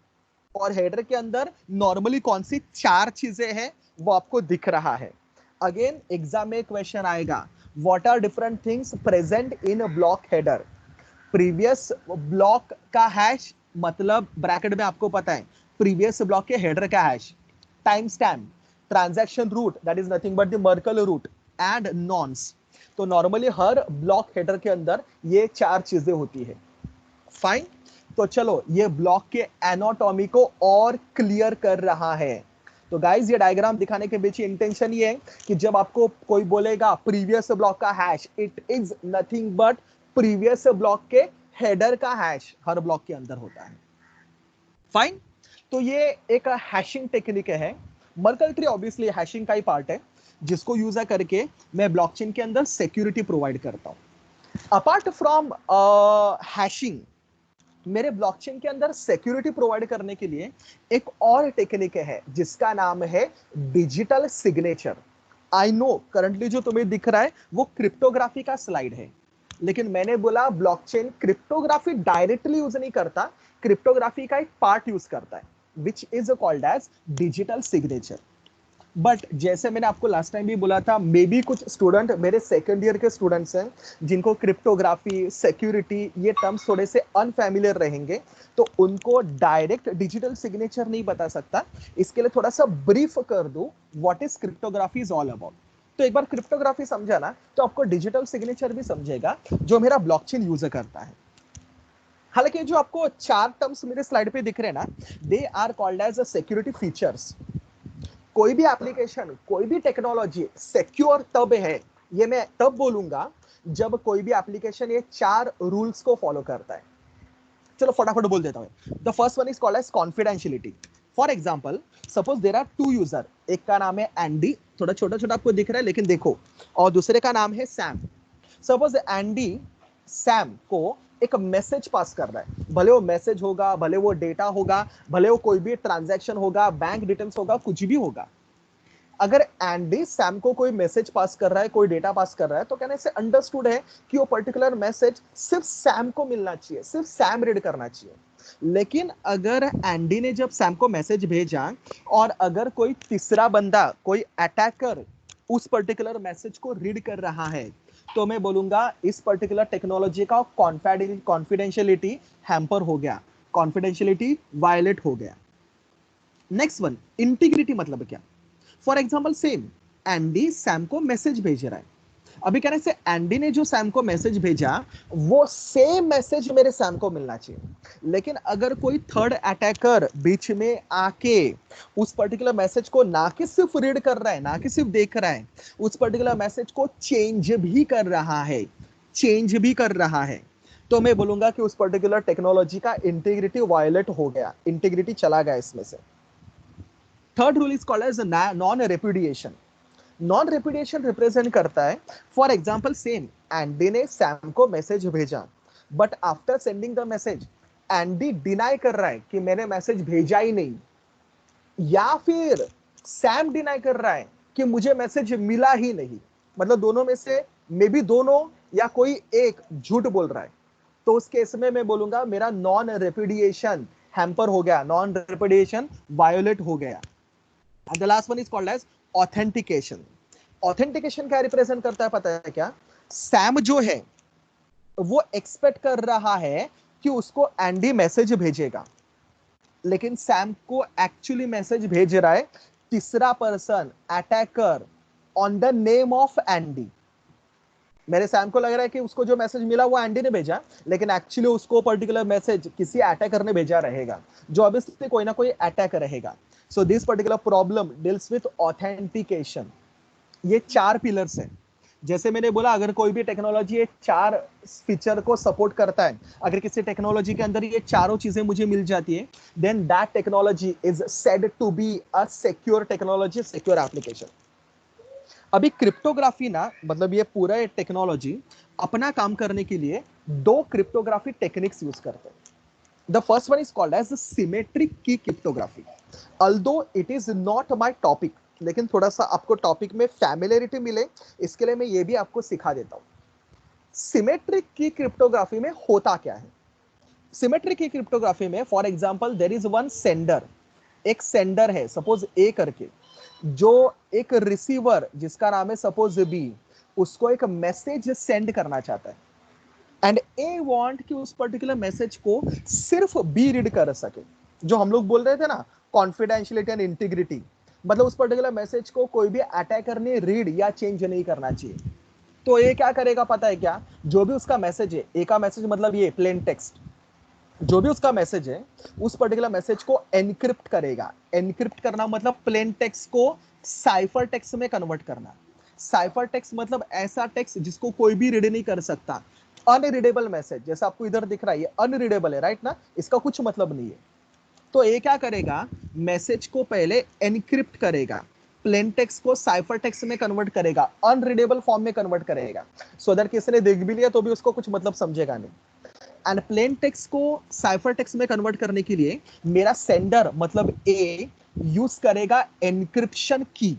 और हेडर के अंदर नॉर्मली कौन सी 4 चीजें हैं वो आपको दिख रहा है। अगेन एग्जाम में क्वेश्चन आएगा, what are different things present in block header. Previous block का हैश मतलब ब्रैकेट में आपको पता है प्रीवियस ब्लॉक के हेडर का hash, time stamp, transaction root that is nothing but the Merkle root and nonce. तो नॉर्मली हर ब्लॉक हेडर के अंदर ये 4 चीजें होती है। फाइन। तो चलो ये ब्लॉक के एनाटॉमी को और क्लियर कर रहा है। तो गाइस ये डायग्राम दिखाने के पीछे इंटेंशन ये है कि जब आपको कोई बोलेगा प्रीवियस ब्लॉक का hash, it is nothing but previous block के हेडर का हैश हर ब्लॉक के अंदर होता है। फाइन। तो ये एक हैशिंग टेक्निक है। मर्कल ट्री ऑब्वियसली हैशिंग का ही पार्ट है जिसको यूज करके मैं ब्लॉकचेन के अंदर सिक्योरिटी प्रोवाइड करता हूं। अपार्ट फ्रॉम हैशिंग, मेरे ब्लॉकचेन के अंदर सिक्योरिटी प्रोवाइड करने के लिए एक और टेक्निक है जिसका नाम है digital signature. I know currently जो तुम्हें दिख रहा है वो क्रिप्टोग्राफी का स्लाइड है, लेकिन मैंने बोला ब्लॉकचेन क्रिप्टोग्राफी डायरेक्टली यूज नहीं करता, क्रिप्टोग्राफी का एक पार्ट यूज करता है which is called as digital signature. But जैसे मैंने आपको लास्ट टाइम भी बोला था, मे बी कुछ स्टूडेंट मेरे सेकंड ईयर के स्टूडेंट्स हैं जिनको क्रिप्टोग्राफी, सिक्योरिटी ये टर्म्स थोड़े से अनफैमिलियर रहेंगे, तो उनको डायरेक्ट डिजिटल सिग्नेचर नहीं बता सकता। इसके लिए थोड़ा सा ब्रीफ कर दूं what is cryptography is all about. तो एक बार क्रिप्टोग्राफी समझा ना तो आपको डिजिटल सिग्नेचर भी समझेगा जो मेरा ब्लॉकचेन यूज करता है। हालांकि जो आपको 4 टर्म्स मेरे स्लाइड पे दिख रहे हैं ना, they are called as security features. कोई भी एप्लीकेशन, कोई भी टेक्नोलॉजी सिक्योर तब है, ये मैं तब बोलूंगा जब कोई भी एप्लीकेशन ये 4 रूल्स को फॉलो करता है। चलो फटाफट बोल देता हूं। The first one is called as confidentiality. For example, suppose there are 2 user, एक का नाम है एंडी, थोड़ा छोटा छोटा आपको दिख रहा है लेकिन देखो, और दूसरे का नाम है सैम। सपोज एंडी सैम को एक मैसेज पास कर रहा है, भले वो मैसेज होगा, भले वो डेटा होगा, भले वो कोई भी ट्रांजैक्शन होगा, बैंक डिटेल्स होगा, कुछ भी होगा। अगर एंडी सैम को कोई मैसेज पास कर रहा है, कोई डेटा पास कर रहा है, तो कहने से अंडरस्टूड है कि वो पर्टिकुलर मैसेज सिर्फ सैम को मिलना चाहिए, सिर्फ सैम रीड करना चाहिए। लेकिन अगर एंडी ने जब सैम को मैसेज भेजा और अगर कोई तीसरा बंदा, कोई अटैकर उस पर्टिकुलर मैसेज को रीड कर रहा है, तो मैं बोलूंगा इस पर्टिकुलर टेक्नोलॉजी का कॉन्फिडेंशियलिटी हैम्पर हो गया, कॉन्फिडेंशियलिटी वायलेट हो गया। नेक्स्ट वन, इंटीग्रिटी मतलब क्या। For example same Andy Sam को मैसेज भेज रहा है, अभी कहने से एंडी ने जो सैम को मैसेज भेजा वो सेम मैसेज मेरे सैम को मिलना चाहिए। लेकिन अगर कोई थर्ड अटैकर बीच में आके उस पर्टिकुलर मैसेज को ना कि सिर्फ रीड कर रहा है, ना कि सिर्फ देख रहा है, उस पर्टिकुलर मैसेज को चेंज भी कर रहा है, चेंज भी कर रहा है, तो मैं बोलूंगा कि उस पर्टिकुलर टेक्नोलॉजी का इंटीग्रिटी वायलेट हो गया, इंटीग्रिटी चला गया इसमें से। Third rule is called as non repudiation. Non repudiation represent करता है, फॉर एग्जाम्पल सेम एंडी ने सैम को मैसेज भेजा, but after sending the message Andy deny कर रहा है कि मैंने मैसेज भेजा ही नहीं, या फिर सैम डिनाई कर रहा है कि मुझे मैसेज मिला ही नहीं, मतलब दोनों में से मे बी दोनों या कोई एक झूठ बोल रहा है, तो उस केस में मैं बोलूंगा मेरा नॉन रेपुडिएशन हैम्पर हो गया, नॉन रेपुडिएशन वायोलेट हो गया। And the last one is called as authentication. Authentication क्या रिप्रेजेंट करता है पता है क्या? सैम जो है वो एक्सपेक्ट कर रहा है कि उसको एंडी मैसेज भेजेगा, लेकिन सैम को एक्चुअली मैसेज भेज रहा है तीसरा person attacker on the name of Andy. मेरे सैम को लग रहा है कि उसको जो मैसेज मिला वो एंडी ने भेजा, लेकिन एक्चुअली उसको पर्टिकुलर मैसेज किसी अटैकर ने भेजा रहेगा, जो ऑब्वियसली कोई ना कोई अटैक रहेगा। So this particular problem deals with authentication. ये 4 पिलर्स हैं। जैसे मैंने बोला, अगर कोई भी टेक्नोलॉजी ये 4 फीचर को सपोर्ट करता है, अगर किसी टेक्नोलॉजी के अंदर ये चारों चीजें मुझे मिल जाती है, then that technology is said to be a secure technology, secure application. अभी क्रिप्टोग्राफी ना, मतलब ये पूरा टेक्नोलॉजी अपना काम करने के लिए 2 क्रिप्टोग्राफी टेक्निक्स यूज करते हैं। The first one is called as symmetric key cryptography. Although it is not my topic, लेकिन थोड़ा सा आपको टॉपिक में फैमिलियरिटी मिले इसके लिए मैं ये भी आपको सिखा देता हूं। सिमेट्रिक की क्रिप्टोग्राफी में होता क्या है? सिमेट्रिक की क्रिप्टोग्राफी में for example there is one sender, एक सेंडर है सपोज ए करके, जो एक रिसीवर जिसका नाम है सपोज बी, उसको एक मैसेज सेंड करना चाहता है एंड ए वांट कि उस पर्टिकुलर मैसेज को सिर्फ बी रीड कर सके। जो हम लोग बोल रहे थे ना कॉन्फिडेंशियलिटी एंड इंटीग्रिटी, मतलब उस पर्टिकुलर मैसेज को कोई भी अटैकर ने रीड या चेंज नहीं करना चाहिए। तो ये क्या करेगा पता है क्या, जो भी उसका मैसेज है, ए का मैसेज मतलब ये प्लेन टेक्स्ट, जो भी उसका मैसेज है उस पर्टिकुलर मैसेज को एनक्रिप्ट करेगा। एनक्रिप्ट करना मतलब प्लेन टेक्स्ट को साइफर टेक्स्ट में कन्वर्ट करना। साइफर टेक्स्ट मतलब ऐसा टेक्स्ट जिसको कोई भी रीड नहीं कर सकता। अनरीडेबल मैसेज, जैसा आपको इधर दिख रहा है, ये अनरीडेबल है राइट ना, इसका कुछ मतलब नहीं है। तो ये क्या करेगा, मैसेज को पहले एनक्रिप्ट करेगा, प्लेन टेक्स्ट को साइफर टेक्स्ट में कन्वर्ट करेगा, अनरीडेबल फॉर्म में कन्वर्ट करेगा, सो दैट किसी ने देख भी लिया तो भी उसको कुछ मतलब समझेगा नहीं। एंड प्लेन टेक्स्ट को साइफर टेक्स्ट में कन्वर्ट करने के लिए मेरा सेंडर मतलब ए यूज करेगा एनक्रिप्शन की।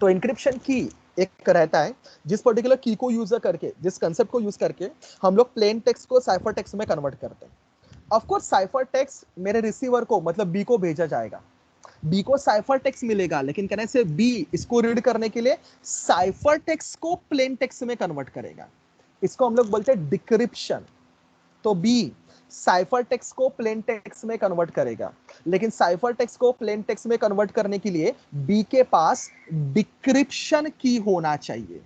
तो एनक्रिप्शन की एक रहता है जिस पर्टिकुलर की को यूज करके, जिस कंसेप्ट को यूज करके हम लोग प्लेन टेक्स्ट को साइफर टेक्स्ट में कन्वर्ट करते हैं। ऑफ कोर्स साइफर टेक्स्ट मेरे रिसीवर को मतलब बी को भेजा जाएगा, बी को साइफर टेक्स्ट मिलेगा, लेकिन कहने से बी इसको रीड करने के लिए साइफर टेक्स्ट को प्लेन टेक्स्ट में कन्वर्ट करेगा। इसको हम लोग बोलते हैं डिक्रिप्शन। तो बी साइफर टेक्स्ट को प्लेन टेक्स्ट में कन्वर्ट करेगा, लेकिन साइफर टेक्स्ट को प्लेन टेक्स्ट में कन्वर्ट करने के लिए बी के पास डिक्रिप्शन की होना चाहिए।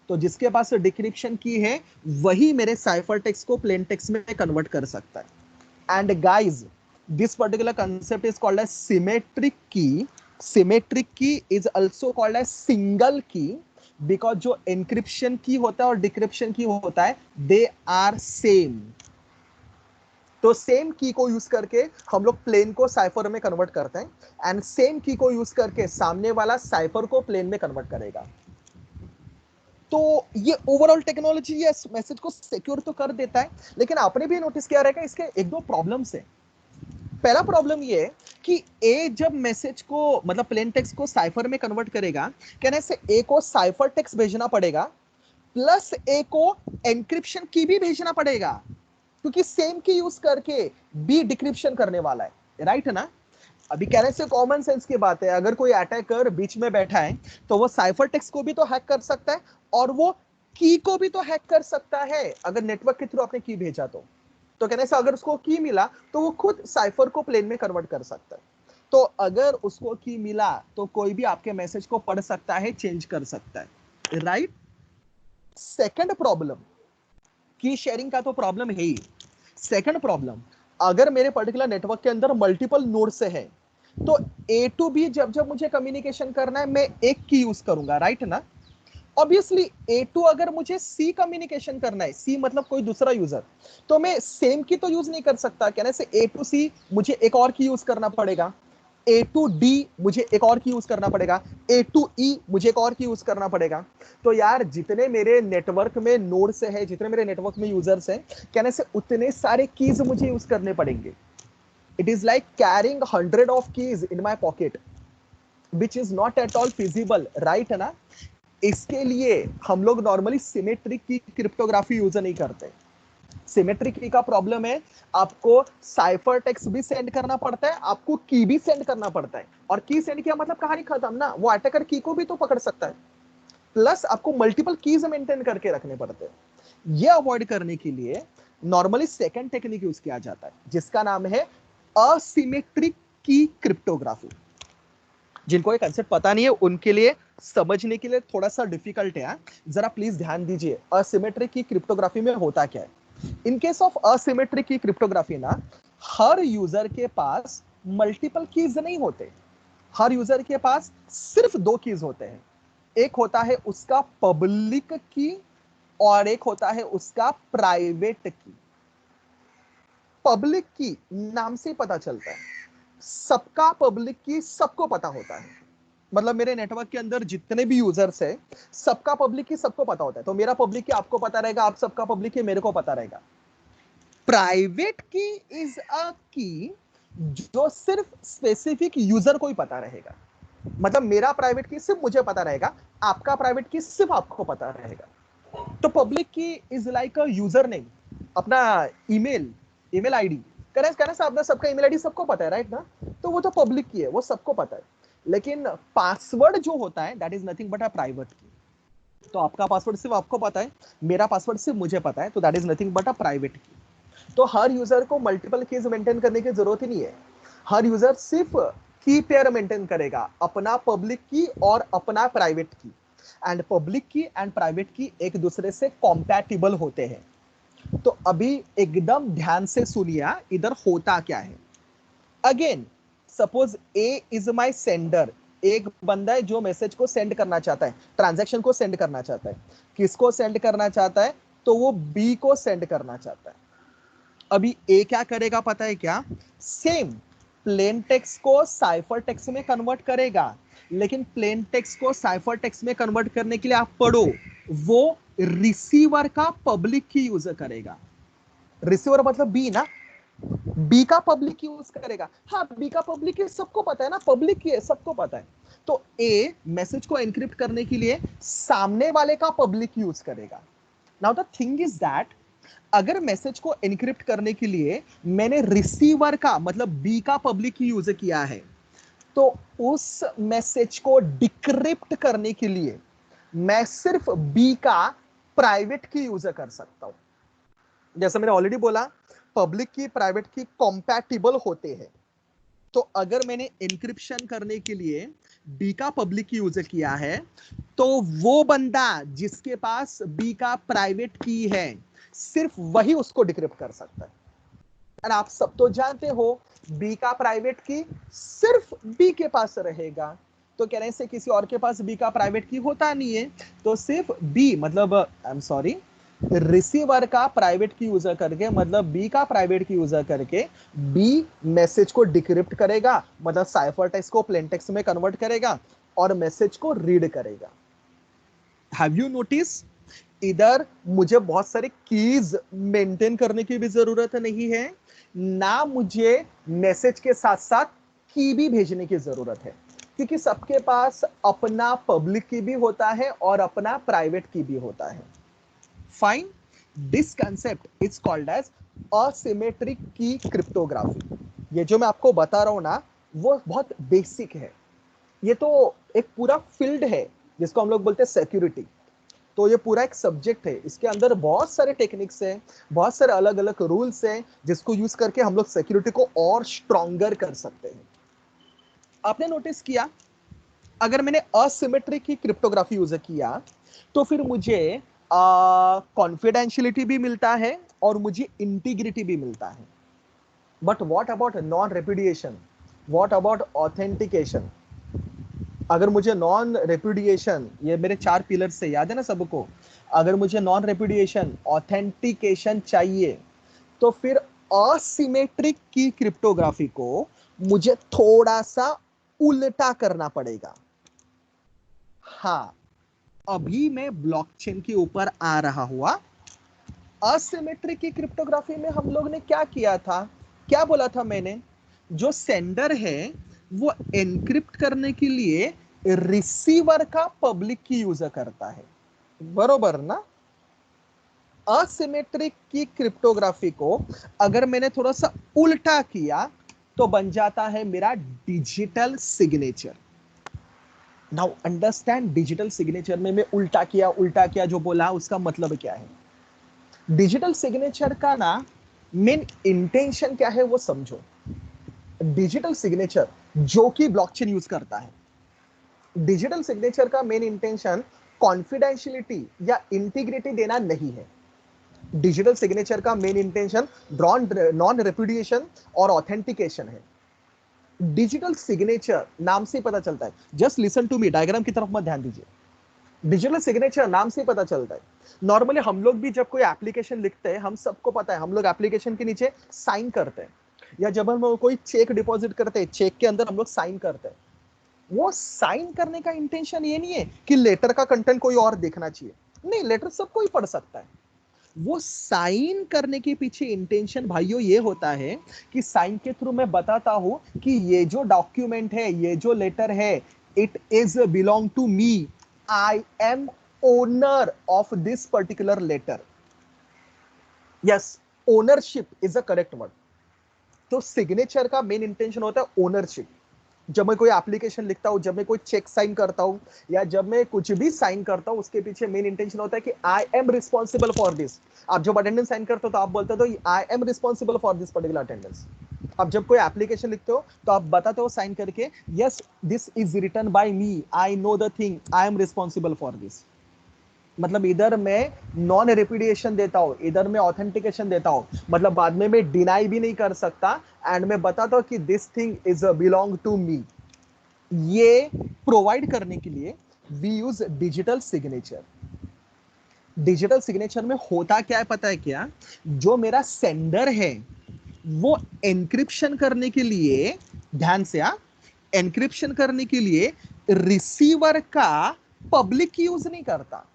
तो जिसके पास डिक्रिप्शन की है वही मेरे साइफर टेक्स्ट को प्लेन टेक्स्ट में कन्वर्ट कर सकता है। And guys this particular concept is called as symmetric key. Symmetric key is also called as single key, because जो एनक्रिप्शन की होता है और डिक्रिप्शन की होता है दे आर सेम। तो सेम की को यूज करके हम लोग प्लेन को साइफर में कन्वर्ट करते हैं एंड सेम की को यूज करके सामने वाला साइफर को प्लेन में कन्वर्ट करेगा। तो ये ओवरऑल टेक्नोलॉजी ये मैसेज को सिक्योर तो कर देता है, लेकिन आपने भी नोटिस किया रहेगा इसके एक दो प्रॉब्लम्स है। पहला प्रॉब्लम ये है कि ए जब मैसेज को मतलब प्लेन टेक्स्ट को साइफर में कन्वर्ट करेगा, कहने से ए को साइफर टेक्स्ट भेजना पड़ेगा प्लस ए को एनक्रिप्शन की भी भेजना पड़ेगा, क्योंकि सेम की यूज करके बी डिक्रिप्शन करने वाला है राइट ना। अभी कहने से कॉमन सेंस की बात है, अगर कोई अटैकर बीच में बैठा है तो वो साइफर टेक्स्ट को भी तो हैक कर सकता है और वो की को भी तो हैक कर सकता है अगर नेटवर्क के थ्रू आपने की भेजा तो कहने से अगर उसको की मिला तो वो खुद साइफर को प्लेन में कन्वर्ट कर सकता है। तो अगर उसको की मिला तो कोई भी आपके मैसेज को पढ़ सकता है, चेंज कर सकता है राइट। सेकंड प्रॉब्लम, की शेयरिंग का तो प्रॉब्लम है ही। सेकंड प्रॉब्लम, अगर मेरे पर्टिकुलर नेटवर्क के अंदर मल्टीपल नोड्स है तो ए टू बी जब जब मुझे कम्युनिकेशन करना है मैं एक की यूज करूंगा राइट ना। ऑब्वियसली ए टू अगर मुझे सी कम्युनिकेशन करना है, सी मतलब कोई दूसरा यूजर, तो मैं सेम की तो यूज नहीं कर सकता, कहने से ए टू सी मुझे एक और की यूज करना पड़ेगा, ए टू डी मुझे एक और की यूज करना पड़ेगा, ए टू ई मुझे एक और की यूज करना पड़ेगा। तो यार जितने मेरे नेटवर्क में नोड्स है, जितने मेरे नेटवर्क में यूजर्स हैं, कहने से उतने सारे कीज मुझे यूज करने पड़ेंगे। It is like carrying 100 of keys in my pocket which is not at all feasible right ना। इसके लिए हम लोग normally symmetric key cryptography use नहीं करते। सिमेट्रिक की का प्रॉब्लम है, आपको साइफर टेक्स्ट भी सेंड करना पड़ता है, आपको की भी सेंड करना पड़ता है, और की सेंड किया मतलब कहानी खत्म ना, वो अटैकर की को भी तो पकड़ सकता है, प्लस आपको मल्टीपल कीज मेंटेन करके रखने पड़ते हैं। ये अवॉइड करने के लिए नॉर्मली सेकंड टेक्निक यूज किया जाता है जिसका नाम है असिमेट्रिक की क्रिप्टोग्राफी। जिनको ये कंसेप्ट पता नहीं है उनके लिए समझने के लिए थोड़ा सा डिफिकल्ट है, जरा प्लीज ध्यान दीजिए असिमेट्रिक की क्रिप्टोग्राफी में होता क्या है। In case of asymmetric key cryptography ना, हर यूजर के पास मल्टीपल कीज नहीं होते, हर यूजर के पास सिर्फ दो कीज होते हैं। एक होता है उसका पब्लिक की और एक होता है उसका प्राइवेट की। पब्लिक की नाम से पता चलता है, सबका पब्लिक की सबको पता होता है, मतलब मेरे नेटवर्क के अंदर जितने भी यूजर्स है सबका पब्लिक की सबको पता होता है, तो मेरा पब्लिक की आपको पता रहेगा, आप सबका पब्लिक की मेरे को पता रहेगा। प्राइवेट की इज अ की जो सिर्फ स्पेसिफिक यूजर को ही पता रहेगा, मतलब मेरा प्राइवेट की सिर्फ मुझे पता रहेगा, आपका प्राइवेट की सिर्फ आपको पता रहेगा। तो पब्लिक की is like a user name, अपना ईमेल, ईमेल आईडी, कहने से आपने सबका ईमेल आईडी सबको पता है, राइट ना, तो वो तो पब्लिक की है, वो सबको पता है। लेकिन पासवर्ड जो होता है that is nothing but a private की। तो आपका पासवर्ड सिर्फ आपको पता है, मेरा पासवर्ड सिर्फ मुझे पता है, तो that is nothing but a private की। तो हर यूजर को मल्टीपल कीज मेंटेन करने की जरूरत ही नहीं है। हर यूजर सिर्फ की पेयर मेंटेन करेगा, अपना पब्लिक की और अपना प्राइवेट की। एंड पब्लिक की एंड प्राइवेट की एक दूसरे से कॉम्पैटिबल होते हैं। तो अभी एकदम ध्यान से सुनिए इधर होता क्या है। Again suppose A is my sender, एक बंदा है जो मैसेज को सेंड करना चाहता है, ट्रांजैक्शन को सेंड करना चाहता है। किसको सेंड करना चाहता है, तो वो बी को सेंड करना चाहता है। अभी ए क्या करेगा पता है क्या, सेम प्लेन टेक्स्ट को साइफर टेक्स्ट में कन्वर्ट करेगा। लेकिन प्लेन टेक्स्ट को साइफर टेक्स्ट में कन्वर्ट करने के लिए आप पढ़ो, वो रिसीवर का पब्लिक की यूज करेगा। रिसीवर मतलब बी ना, बी का पब्लिक यूज करेगा। हाँ, बी का पब्लिक है, सबको पता है ना, पब्लिक की है, सबको पता है। तो ए मैसेज को एनक्रिप्ट करने के लिए सामने वाले का पब्लिक यूज करेगा। Now the thing is that अगर मैसेज को एनक्रिप्ट करने के लिए मैंने रिसीवर का मतलब बी का पब्लिक यूज किया है, तो उस मैसेज को डिक्रिप्ट करने के लिए मैं सिर्फ बी का प्राइवेट की यूज कर सकता हूं। जैसे मैंने ऑलरेडी बोला, पब्लिक की प्राइवेट की कॉम्पैटिबल होते हैं। तो अगर मैंने एनक्रिप्शन करने के लिए बी का पब्लिक की यूज किया है, तो वो बंदा जिसके पास बी का प्राइवेट की है सिर्फ वही उसको डिक्रिप्ट कर सकता है। और आप सब तो जानते हो बी का प्राइवेट की सिर्फ बी के पास रहेगा। तो कहने से किसी और के पास बी का प्राइवेट की होता नहीं है, तो सिर्फ बी मतलब आई एम सॉरी रिसीवर का प्राइवेट की यूजर करके मतलब बी का प्राइवेट की यूजर करके बी मैसेज को डिक्रिप्ट करेगा, मतलब साइफर टेक्स्ट को प्लेन टेक्स्ट में कन्वर्ट करेगा और मैसेज को रीड करेगा। हैव यू नोटिस, इधर मुझे बहुत सारे कीज मेंटेन करने की भी जरूरत नहीं है, ना मुझे मैसेज के साथ साथ की भी भेजने की जरूरत है, क्योंकि सबके पास अपना पब्लिक की भी होता है और अपना प्राइवेट की भी होता है। Fine, this concept is called as asymmetric key cryptography. ये जो मैं आपको बता रहा हूं ना, वो बहुत बेसिक है। ये तो एक पूरा फील्ड है जिसको हम लोग बोलते हैं सिक्योरिटी। तो ये पूरा एक सब्जेक्ट है, इसके अंदर बहुत सारे टेक्निक्स हैं, बहुत सारे अलग अलग रूल्स हैं जिसको यूज करके हम लोग सिक्योरिटी को और स्ट्रॉन्गर कर सकते हैं। आपने नोटिस किया, अगर मैंने असिमेट्रिक की क्रिप्टोग्राफी यूज किया तो फिर मुझे कॉन्फिडेंशियलिटी भी मिलता है और मुझे इंटीग्रिटी भी मिलता है। But what about non repudiation, what about authentication? अगर मुझे नॉन रेपुडिएशन, ये मेरे 4 पिलर से याद है ना सबको, अगर मुझे नॉन रेपुडिएशन ऑथेंटिकेशन चाहिए, तो फिर असिमेट्रिक की क्रिप्टोग्राफी को मुझे थोड़ा सा उल्टा करना पड़ेगा। हाँ, अभी मैं ब्लॉकचेन के ऊपर आ रहा हुआ। असिमेट्रिक की क्रिप्टोग्राफी में हम लोग ने क्या किया था, क्या बोला था मैंने, जो सेंडर है वो एनक्रिप्ट करने के लिए रिसीवर का पब्लिक की यूज करता है, बरोबर ना। असिमेट्रिक की क्रिप्टोग्राफी को अगर मैंने थोड़ा सा उल्टा किया तो बन जाता है मेरा digital signature. Now understand, digital signature में मैं उल्टा किया जो बोला उसका मतलब क्या है। डिजिटल सिग्नेचर का ना मेन इंटेंशन क्या है वो समझो। डिजिटल सिग्नेचर जो कि ब्लॉकचेन यूज करता है, डिजिटल सिग्नेचर का मेन इंटेंशन कॉन्फिडेंशियलिटी या इंटीग्रिटी देना नहीं है। डिजिटल सिग्नेचर का मेन इंटेंशन नॉन रेपुडिएशन और ऑथेंटिकेशन है। डिजिटल सिग्नेचर नाम से पता चलता है, just listen to me, diagram की तरफ मत ध्यान दीजिए। डिजिटल सिग्नेचर नाम से पता चलता है। नॉर्मली हम लोग भी जब कोई एप्लीकेशन लिखते हैं, हम सबको पता है, हम लोग एप्लीकेशन के नीचे साइन करते हैं, या जब हम कोई चेक डिपॉजिट करते हैं, चेक के अंदर हम लोग साइन करते हैं। वो साइन करने का इंटेंशन ये नहीं है कि लेटर का कंटेंट कोई और देखना चाहिए, नहीं, लेटर सबको ही पढ़ सकता है। वो साइन करने के पीछे इंटेंशन भाइयों ये होता है कि साइन के थ्रू मैं बताता हूं कि ये जो डॉक्यूमेंट है, ये जो लेटर है, it is belong to me, I am owner of this particular letter. Yes, ownership is a correct word. तो सिग्नेचर का मेन इंटेंशन होता है ओनरशिप। जब मैं कोई एप्लीकेशन लिखता हूं, जब मैं कोई चेक साइन करता हूं, या जब मैं कुछ भी साइन करता हूं, उसके पीछे मेन इंटेंशन होता है कि आई एम रिस्पॉन्सिबल फॉर दिस। आप जब अटेंडेंस साइन करते हो तो आप बोलते हो तो आई am responsible for this particular attendance. आप जब कोई एप्लीकेशन लिखते हो तो आप बताते हो साइन करके, yes this is written by me, I know the thing, I am responsible for this. मतलब इधर मैं नॉन रेपुडिएशन देता हूं, इधर मैं ऑथेंटिकेशन देता हूं, मतलब बाद में मैं डिनाई भी नहीं कर सकता, एंड मैं बताता हूं कि this thing is belong to me. ये प्रोवाइड करने के लिए we use digital signature. Digital signature में होता क्या है पता है क्या? जो मेरा सेंडर है वो एनक्रिप्शन करने के लिए, ध्यान से, एनक्रिप्शन करने के लिए रिसीवर का पब्लिक यूज नहीं करता।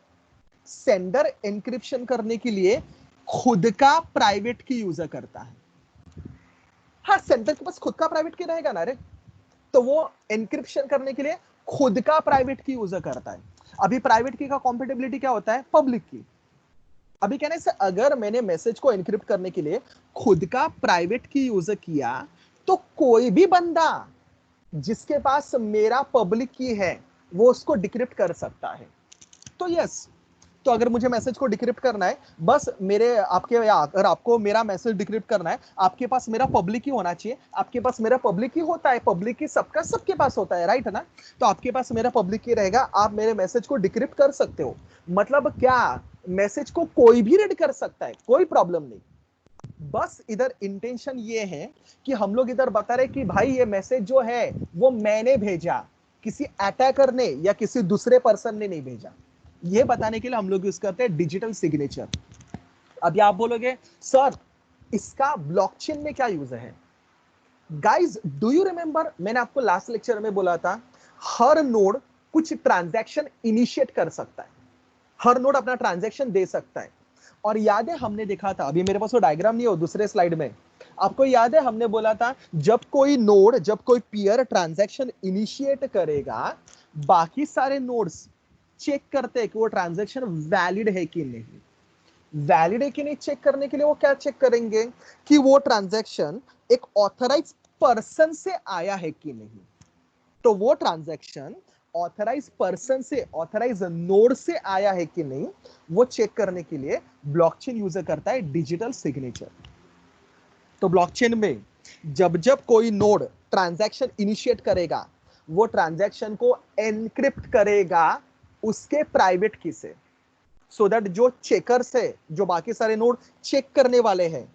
सेंडर एनक्रिप्शन करने के लिए खुद का प्राइवेट की यूज करता है। हाँ, सेंडर के पास खुद का प्राइवेट की रहेगा ना रे, तो वो एनक्रिप्शन करने के लिए खुद का प्राइवेट की यूज करता है। अभी प्राइवेट की का कॉम्पेटिबिलिटी क्या होता है? पब्लिक की। अभी कहने से अगर मैंने मैसेज को एनक्रिप्ट करने के लिए खुद का प्राइवेट की यूज किया, तो कोई भी बंदा जिसके पास मेरा पब्लिक की है वो उसको डिक्रिप्ट कर सकता है। तो यस, तो अगर मुझे मैसेज को डिक्रिप्ट करना है, बस मेरे आपके, या अगर आपको मेरा मैसेज डिक्रिप्ट करना है, आपके पास मेरा पब्लिक ही होना चाहिए। आपके पास मेरा पब्लिक ही होता है, पब्लिक ही सबका सबके पास होता है, राइट है ना? तो आपके पास मेरा पब्लिक ही रहेगा, आप मेरे मैसेज को डिक्रिप्ट कर सकते हो। मतलब क्या, मैसेज को कोई भी रीड कर सकता है, कोई प्रॉब्लम नहीं। बस इधर इंटेंशन ये है कि हम लोग इधर बता रहे कि भाई ये मैसेज जो है वो मैंने भेजा, किसी अटैकर ने या किसी दूसरे पर्सन ने नहीं भेजा। ये बताने के लिए हम लोग यूज करते हैं डिजिटल सिग्नेचर। अभी आप बोलोगे सर इसका ब्लॉकचेन में क्या यूज है? गाइस, डू यू रिमेंबर मैंने आपको लास्ट लेक्चर में बोला था, हर नोड कुछ ट्रांजैक्शन इनिशिएट कर सकता है, हर नोड अपना ट्रांजैक्शन दे सकता है। और याद है हमने देखा था, अभी मेरे पास वो डायग्राम नहीं हो, दूसरे स्लाइड में आपको याद है हमने बोला था, जब कोई नोड, जब कोई पीयर ट्रांजैक्शन इनिशिएट करेगा, बाकी सारे नोड्स चेक करते हैं कि वो ट्रांजैक्शन वैलिड है कि नहीं। वैलिड है कि नहीं चेक करने के लिए वो क्या चेक करेंगे कि वो ट्रांजैक्शन एक ऑथराइज पर्सन से आया है कि नहीं। तो वो ट्रांजैक्शन ऑथराइज पर्सन से, ऑथराइज नोड से आया है कि नहीं, वो चेक करने के लिए ब्लॉकचेन यूज करता है डिजिटल सिग्नेचर। तो ब्लॉकचेन में जब जब कोई नोड ट्रांजैक्शन इनिशिएट करेगा, वो ट्रांजैक्शन को एनक्रिप्ट करेगा उसके प्राइवेट की से, सो दैट जो चेकर्स है, जो बाकी सारे नोड चेक करने वाले हैं,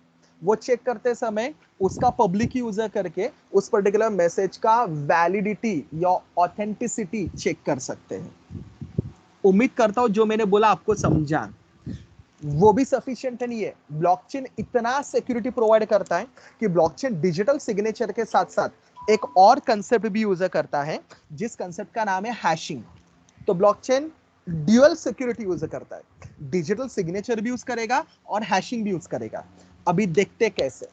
वो चेक करते समय उसका पब्लिक यूजर करके उस पर्टिकुलर मैसेज का वैलिडिटी या ऑथेंटिसिटी चेक कर सकते हैं। उम्मीद करता हूं जो मैंने बोला आपको समझा। वो भी सफिशिएंट नहीं है, ब्लॉकचेन इतना सिक्योरिटी प्रोवाइड करता है कि ब्लॉकचेन डिजिटल सिग्नेचर के साथ साथ एक और कंसेप्ट भी यूज करता है, जिस कंसेप्ट का नाम है हैशिंग। तो ब्लॉकचेन ड्यूअल सिक्योरिटी यूज करता है, डिजिटल सिग्नेचर भी यूज करेगा और हैशिंग भी यूज करेगा। अभी देखते कैसे।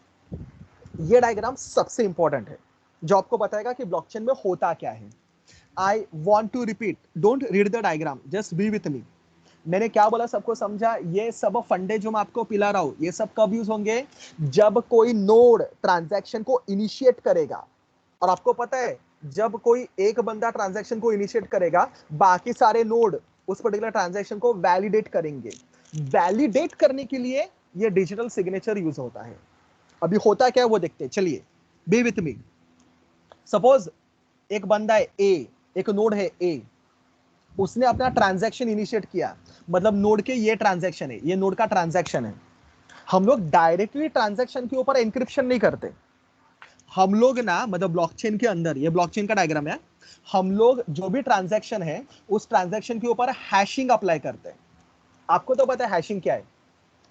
ये डायग्राम सबसे इंपॉर्टेंट है जो आपको बताएगा कि ब्लॉकचेन में होता क्या है। I want to repeat, don't read the diagram, just be with me. मैंने क्या बोला सबको समझा? ये सब फंडे जो मैं आपको पिला रहा हूं, ये सब कब यूज होंगे? जब कोई नोड ट्रांजैक्शन को इनिशिएट करेगा। और आपको पता है, जब कोई एक बंदा ट्रांजैक्शन को इनिशिएट करेगा, बाकी सारे नोड उस पर्टिकुलर ट्रांजैक्शन को वैलिडेट करेंगे। वैलिडेट करने के लिए ये डिजिटल सिग्नेचर यूज होता है। अभी होता क्या है वो देखते हैं, चलिए बी विथ मी। सपोज एक बंदा है ए, एक नोड है ए, उसने अपना ट्रांजैक्शन इनिशिएट किया, मतलब नोड के ये ट्रांजैक्शन है, ये नोड का ट्रांजैक्शन है। हम लोग डायरेक्टली ट्रांजैक्शन के ऊपर एन्क्रिप्शन नहीं करते। हम लोग ना, मतलब ब्लॉकचेन के अंदर, ये ब्लॉकचेन का डायग्राम है, हम लोग जो भी ट्रांजैक्शन है उस ट्रांजैक्शन के ऊपर हैशिंग अप्लाई करते हैं। आपको तो पता है हैशिंग क्या है।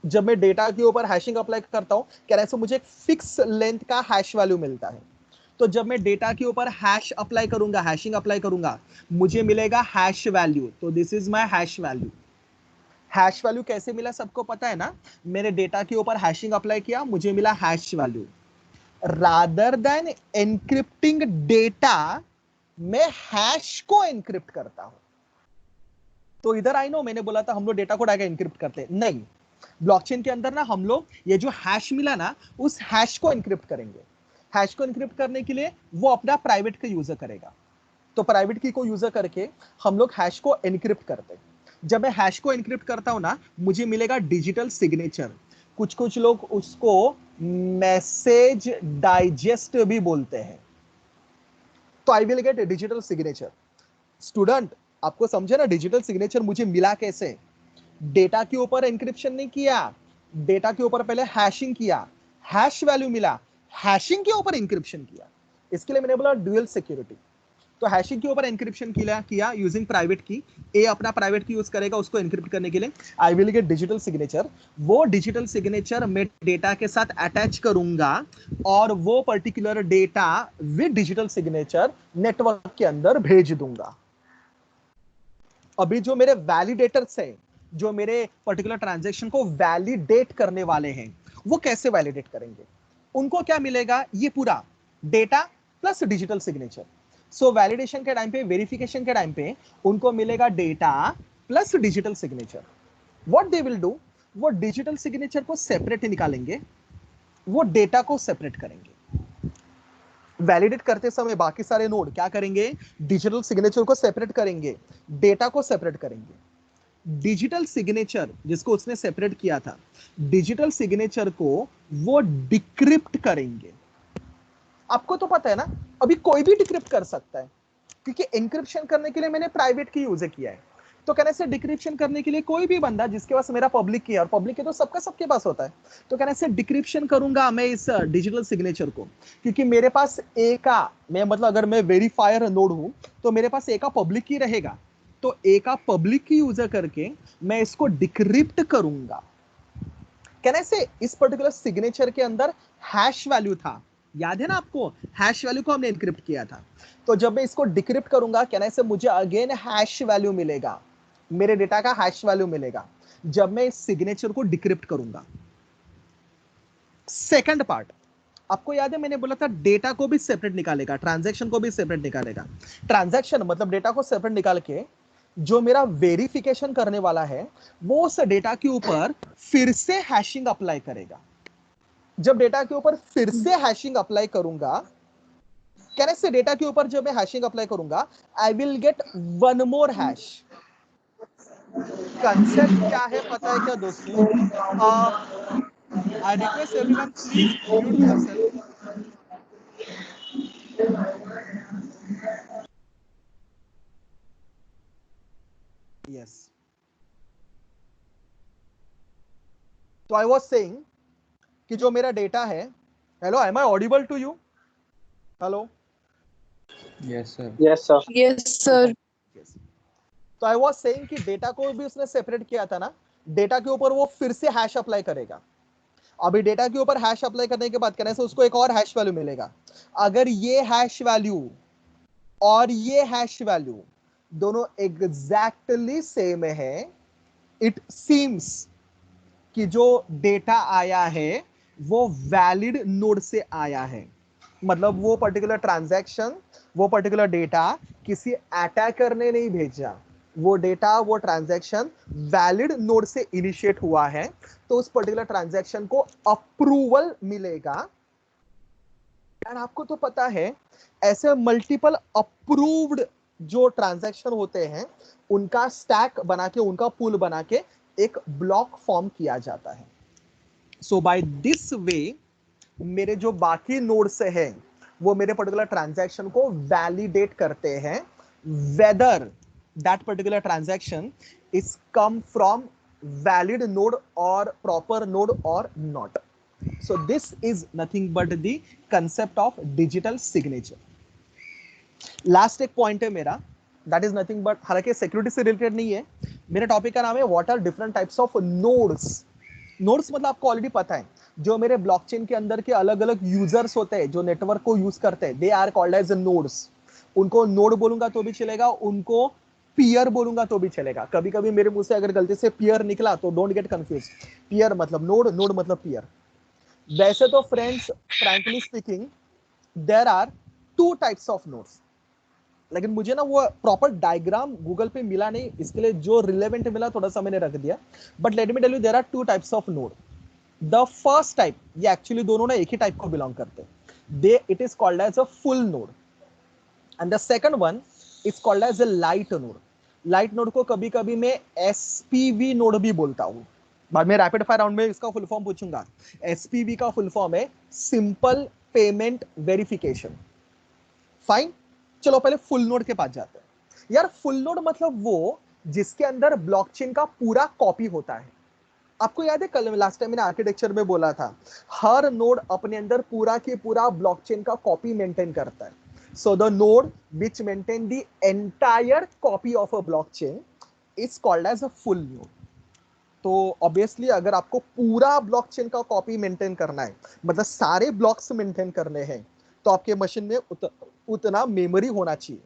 जब मैं डेटा के ऊपर हैशिंग अप्लाई करता हूं, कहने से मुझे एक फिक्स लेंथ का हैश वैल्यू मिलता है। तो जब मैं डेटा के ऊपर हैश अप्लाई करूंगा, हैशिंग अप्लाई करूंगा, मुझे मिलेगा हैश वैल्यू। तो this is my hash value. Hash value कैसे मिला सबको पता है ना? मैंने डेटा के ऊपर हैशिंग अप्लाई किया, मुझे मिला hash value. Rather than एनक्रिप्टिंग data, मैं हैश को एनक्रिप्ट करता हूं। तो इधर आई नो मैंने बोला था हम लोग डेटा को डायरेक्ट एनक्रिप्ट करते हैं, नहीं। ब्लॉकचेन के अंदर ना हम लोग ये जो हैश मिला ना, उस हैश को एनक्रिप्ट करेंगे। हैश को एनक्रिप्ट करने के लिए वो अपना प्राइवेट की यूजर करेगा। तो प्राइवेट की को यूजर करके हम लोग हैश को एनक्रिप्ट करते हैं। जब मैं हैश को एनक्रिप्ट करता हूं ना, मुझे मिलेगा डिजिटल सिग्नेचर। कुछ कुछ लोग उसको मैसेज डाइजेस्ट भी बोलते हैं। तो आई will gate digital signature. Student, आपको समझे ना, डिजिटल सिग्नेचर मुझे मिला कैसे? डेटा के ऊपर एनक्रिप्शन नहीं किया, डेटा के ऊपर पहले हैशिंग किया, हैश वैल्यू मिला, हैशिंग के ऊपर एनक्रिप्शन किया। इसके लिए मैंने बोला ड्यूअल सिक्योरिटी। तो हैशिंग के ऊपर एनक्रिप्शन किया यूजिंग प्राइवेट की। ए अपना प्राइवेट की यूज करेगा उसको एनक्रिप्ट करने के लिए। आई विल गेट डिजिटल सिग्नेचर। वो डिजिटल सिग्नेचर मैं डेटा के साथ अटैच करूंगा और वो particular data with digital signature network के अंदर भेज दूंगा। अभी जो मेरे वैलिडेटर्स हैं, जो मेरे पर्टिकुलर ट्रांजैक्शन को वैलिडेट करने वाले हैं, वो कैसे वैलिडेट करेंगे? उनको क्या मिलेगा? ये पूरा डेटा प्लस डिजिटल सिग्नेचर। सो वैलिडेशन के टाइम पे, वेरिफिकेशन के टाइम पे उनको मिलेगा data plus digital signature. What they will do, वो डिजिटल सिग्नेचर को सेपरेट निकालेंगे, वो डेटा को सेपरेट करेंगे। वैलिडेट करते समय बाकी सारे नोड क्या करेंगे? डिजिटल सिग्नेचर को सेपरेट करेंगे, डेटा को सेपरेट करेंगे। डिजिटल सिग्नेचर जिसको उसने सेपरेट किया था, डिजिटल सिग्नेचर को वो डिक्रिप्ट करेंगे। आपको तो पता है ना, अभी कोई भी डिक्रिप्ट कर सकता है, क्योंकि एन्क्रिप्शन करने के लिए मैंने प्राइवेट की यूज किया है। तो कहने से डिक्रिप्शन करने के लिए कोई भी बंदा जिसके पास मेरा पब्लिक की है, और पब्लिक की तो सबका सबके पास होता है, तो कहने से डिक्रिप्शन करूंगा मैं इस डिजिटल सिग्नेचर को, क्योंकि मेरे पास ए का, मैं मतलब अगर मैं वेरीफायर नोड हूं तो मेरे पास ए का पब्लिक की रहेगा। तो ए का पब्लिक की यूजर करके मैं इसको डिक्रिप्ट करूंगा। कहने से इस पर्टिकुलर सिग्नेचर के अंदर हैश वैल्यू था, याद है ना आपको? हैश वैल्यू को हमने एनक्रिप्ट किया था। तो जब मैं इसको डिक्रिप्ट करूंगा, कहने से मुझे अगेन हैश वैल्यू मिलेगा, मेरे डेटा का हैश वैल्यू मिलेगा जब मैं इस सिग्नेचर को डिक्रिप्ट करूंगा। सेकंड पार्ट, आपको याद है मैंने बोला था डेटा को भी सेपरेट निकालेगा, ट्रांजैक्शन को भी सेपरेट निकालेगा। ट्रांजैक्शन मतलब डेटा को सेपरेट निकाल के जो मेरा वेरिफिकेशन करने वाला है, वो उस डेटा के ऊपर फिर से हैशिंग अप्लाई करेगा। जब डेटा के ऊपर फिर से हैशिंग अप्लाई करूंगा, कैसे से डेटा के ऊपर जब मैं हैशिंग अप्लाई करूंगा, I will get one more hash. Concept क्या है पता है क्या दोस्तों? I request everyone please mute yourself. Yes, तो आई वाज सेइंग कि जो मेरा डेटा है, hello, am I audible to you? Hello, yes sir. Yes sir. Yes sir. तो आई वाज सेइंग कि डेटा को भी उसने सेपरेट किया था ना, डेटा के ऊपर वो फिर से हैश अप्लाई करेगा। अभी डेटा के ऊपर हैश अप्लाई करने के बाद कहने से उसको एक और हैश वैल्यू मिलेगा। अगर ये हैश वैल्यू और ये हैश वैल्यू दोनों एग्जैक्टली सेम है, इट सीम्स कि जो डेटा आया है वो वैलिड नोड से आया है। मतलब वो पर्टिकुलर ट्रांजैक्शन, वो पर्टिकुलर डेटा किसी अटैकर ने नहीं भेजा, वो डेटा, वो ट्रांजैक्शन वैलिड नोड से इनिशिएट हुआ है, तो उस पर्टिकुलर ट्रांजैक्शन को अप्रूवल मिलेगा। एंड आपको तो पता है ऐसे मल्टीपल अप्रूव्ड जो ट्रांजैक्शन होते हैं, उनका स्टैक बना के, उनका पूल बना के एक ब्लॉक फॉर्म किया जाता है। सो बाय दिस वे मेरे जो बाकी नोड्स हैं वो मेरे पर्टिकुलर ट्रांजैक्शन को वैलिडेट करते हैं, whether that particular transaction is come from valid node और प्रॉपर नोड और not. So this is nothing but the concept of digital signature. Last एक पॉइंट है मेरा, दैट इज नथिंग बट, हालांकि security से रिलेटेड नहीं है, मेरे टॉपिक का नाम है what are different types of nodes. Nodes मतलब आपको ऑलरेडी पता है, जो मेरे ब्लॉकचेन के अंदर के अलग अलग यूजर्स होते हैं जो नेटवर्क को यूज करते हैं, they are called as nodes. उनको नोड बोलूंगा तो भी चलेगा, उनको पीयर बोलूंगा तो भी चलेगा। कभी कभी मेरे मुंह से अगर गलती से पीयर निकला तो डोंट गेट कंफ्यूज, पीयर मतलब नोड, नोड मतलब पीयर। वैसे तो friends, frankly speaking, there are two types of nodes. लेकिन मुझे ना वो प्रॉपर डायग्राम गूगल पे मिला नहीं, इसके लिए जो रिलेवेंट मिला थोड़ा सा मैंने रख दिया. But let me tell you there are two types of node. The first type, ये एक्चुअली दोनों ना एक ही टाइप को बिलोंग करते हैं. They it is called as a full node. And the second one is called as a light node. Light node को कभी कभी मैं एसपीवी नोड भी बोलता हूं. बाद में रैपिड फायर राउंड में इसका फुल फॉर्म पूछूंगा. एसपीवी का फुल फॉर्म है सिंपल पेमेंट वेरिफिकेशन. फाइन. चलो पहले फुल नोड के पास जाते हैं. यार फुल नोड मतलब वो जिसके अंदर ब्लॉकचेन का पूरा कॉपी होता है. आपको याद है कल लास्ट टाइम मैंने आर्किटेक्चर में बोला था, हर नोड अपने अंदर पूरा के पूरा ब्लॉकचेन का कॉपी मेंटेन करता है. So the node which maintain the entire copy of a blockchain is called as a full node. तो ऑब्वियसली अगर आपको पूरा ब्लॉकचेन का कॉपी मेंटेन करना है, मतलब सारे ब्लॉक्स मेंटेन करने हैं, तो आपके मशीन में उतना मेमोरी होना चाहिए.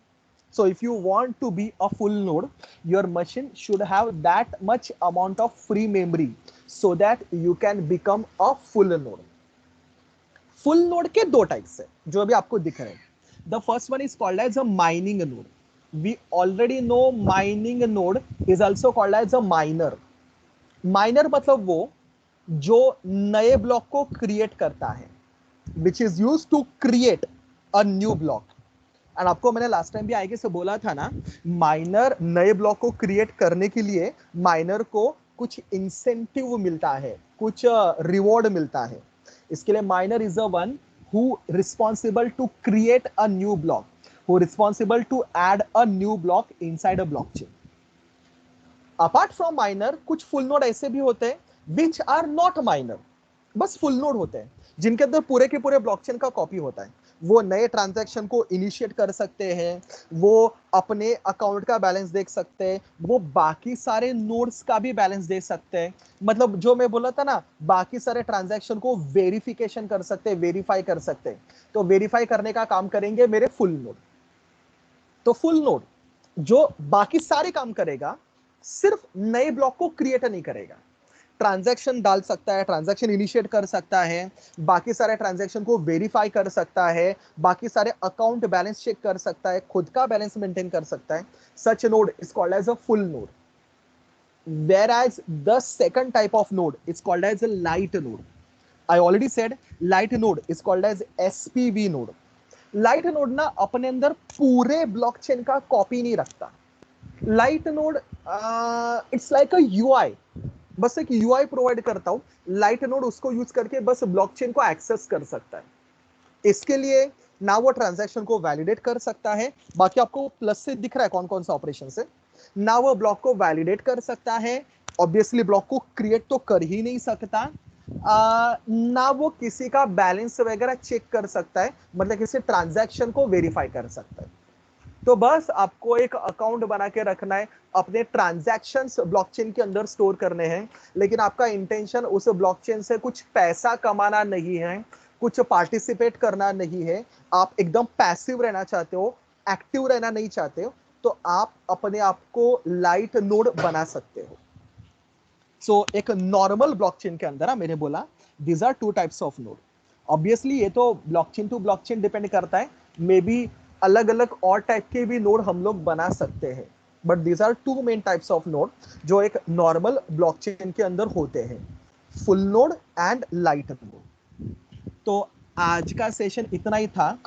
So if you want to be a full node, your machine should have that much amount of free memory so that you can become a full node. Full node के दो types है जो अभी आपको दिख रहे हैं. The first one is called as a mining node. We already know mining node is also called as a miner. Miner मतलब वो जो नए ब्लॉक को क्रिएट करता है, which is used to create a new block. And आपको मैंने last time भी आगे से बोला था ना, माइनर नए ब्लॉक को क्रिएट करने के लिए माइनर को कुछ इंसेंटिव मिलता है, कुछ रिवॉर्ड मिलता है. इसके लिए miner is a one who responsible to create a new block, who responsible to add a new block inside a blockchain. Apart from miner कुछ फुल नोड ऐसे भी होते हैं विच आर नॉट माइनर, बस फुल नोड होते हैं जिनके अंदर पूरे के पूरे ब्लॉकचेन का कॉपी होता है. वो नए ट्रांजैक्शन को इनिशिएट कर सकते हैं, वो अपने अकाउंट का बैलेंस देख सकते हैं, वो बाकी सारे नोड्स का भी बैलेंस देख सकते हैं. मतलब जो मैं बोला था ना, बाकी सारे ट्रांजैक्शन को वेरिफिकेशन कर सकते हैं, वेरीफाई कर सकते हैं. तो वेरीफाई करने का काम करेंगे मेरे फुल नोड. तो फुल नोड जो बाकी सारे काम करेगा, सिर्फ नए ब्लॉक को क्रिएट नहीं करेगा. ट्रांजैक्शन डाल सकता है, ट्रांजैक्शन इनिशिएट कर सकता है, बाकी सारे ट्रांजैक्शन को वेरीफाई कर सकता है, बाकी सारे अकाउंट बैलेंस चेक कर सकता है, खुद का बैलेंस मेंटेन कर सकता है. Such node is called as a full node. Whereas the second type of node is called as a light node. I already said light node is called as SPV node. Light node ना अपने अंदर पूरे blockchain का copy नहीं रखता. Light node it's like a UI, बस एक UI provide करता हूं. लाइट नोड उसको यूज करके बस ब्लॉकचेन को एक्सेस कर सकता है. इसके लिए ना वो ट्रांजैक्शन को वैलिडेट कर सकता है, बाकी आपको प्लस से दिख रहा है कौन कौन सा ऑपरेशन है. ना वो ब्लॉक को वैलिडेट कर सकता है, ऑब्वियसली ब्लॉक को क्रिएट तो कर ही नहीं सकता. ना वो किसी का बैलेंस वगैरह चेक कर सकता है, मतलब किसी ट्रांजैक्शन को वेरीफाई कर सकता है. तो बस आपको एक अकाउंट बना के रखना है, अपने ट्रांजैक्शंस ब्लॉकचेन के अंदर स्टोर करने हैं, लेकिन आपका इंटेंशन उस ब्लॉकचेन से कुछ पैसा कमाना नहीं है, कुछ पार्टिसिपेट करना नहीं है. आप एकदम पैसिव रहना चाहते हो, एक्टिव रहना नहीं चाहते हो, तो आप अपने आप को लाइट नोड बना सकते हो. सो एक नॉर्मल ब्लॉकचेन के अंदर मैंने बोला these are two types of node. Obviously ये तो ब्लॉकचेन टू ब्लॉकचेन डिपेंड करता है, मे बी अलग अलग और टाइप के भी नोड हम लोग बना सकते हैं. But these are two main types of node जो एक नॉर्मल ब्लॉकचेन के अंदर होते हैं, full node and light node. तो आज का सेशन इतना ही था.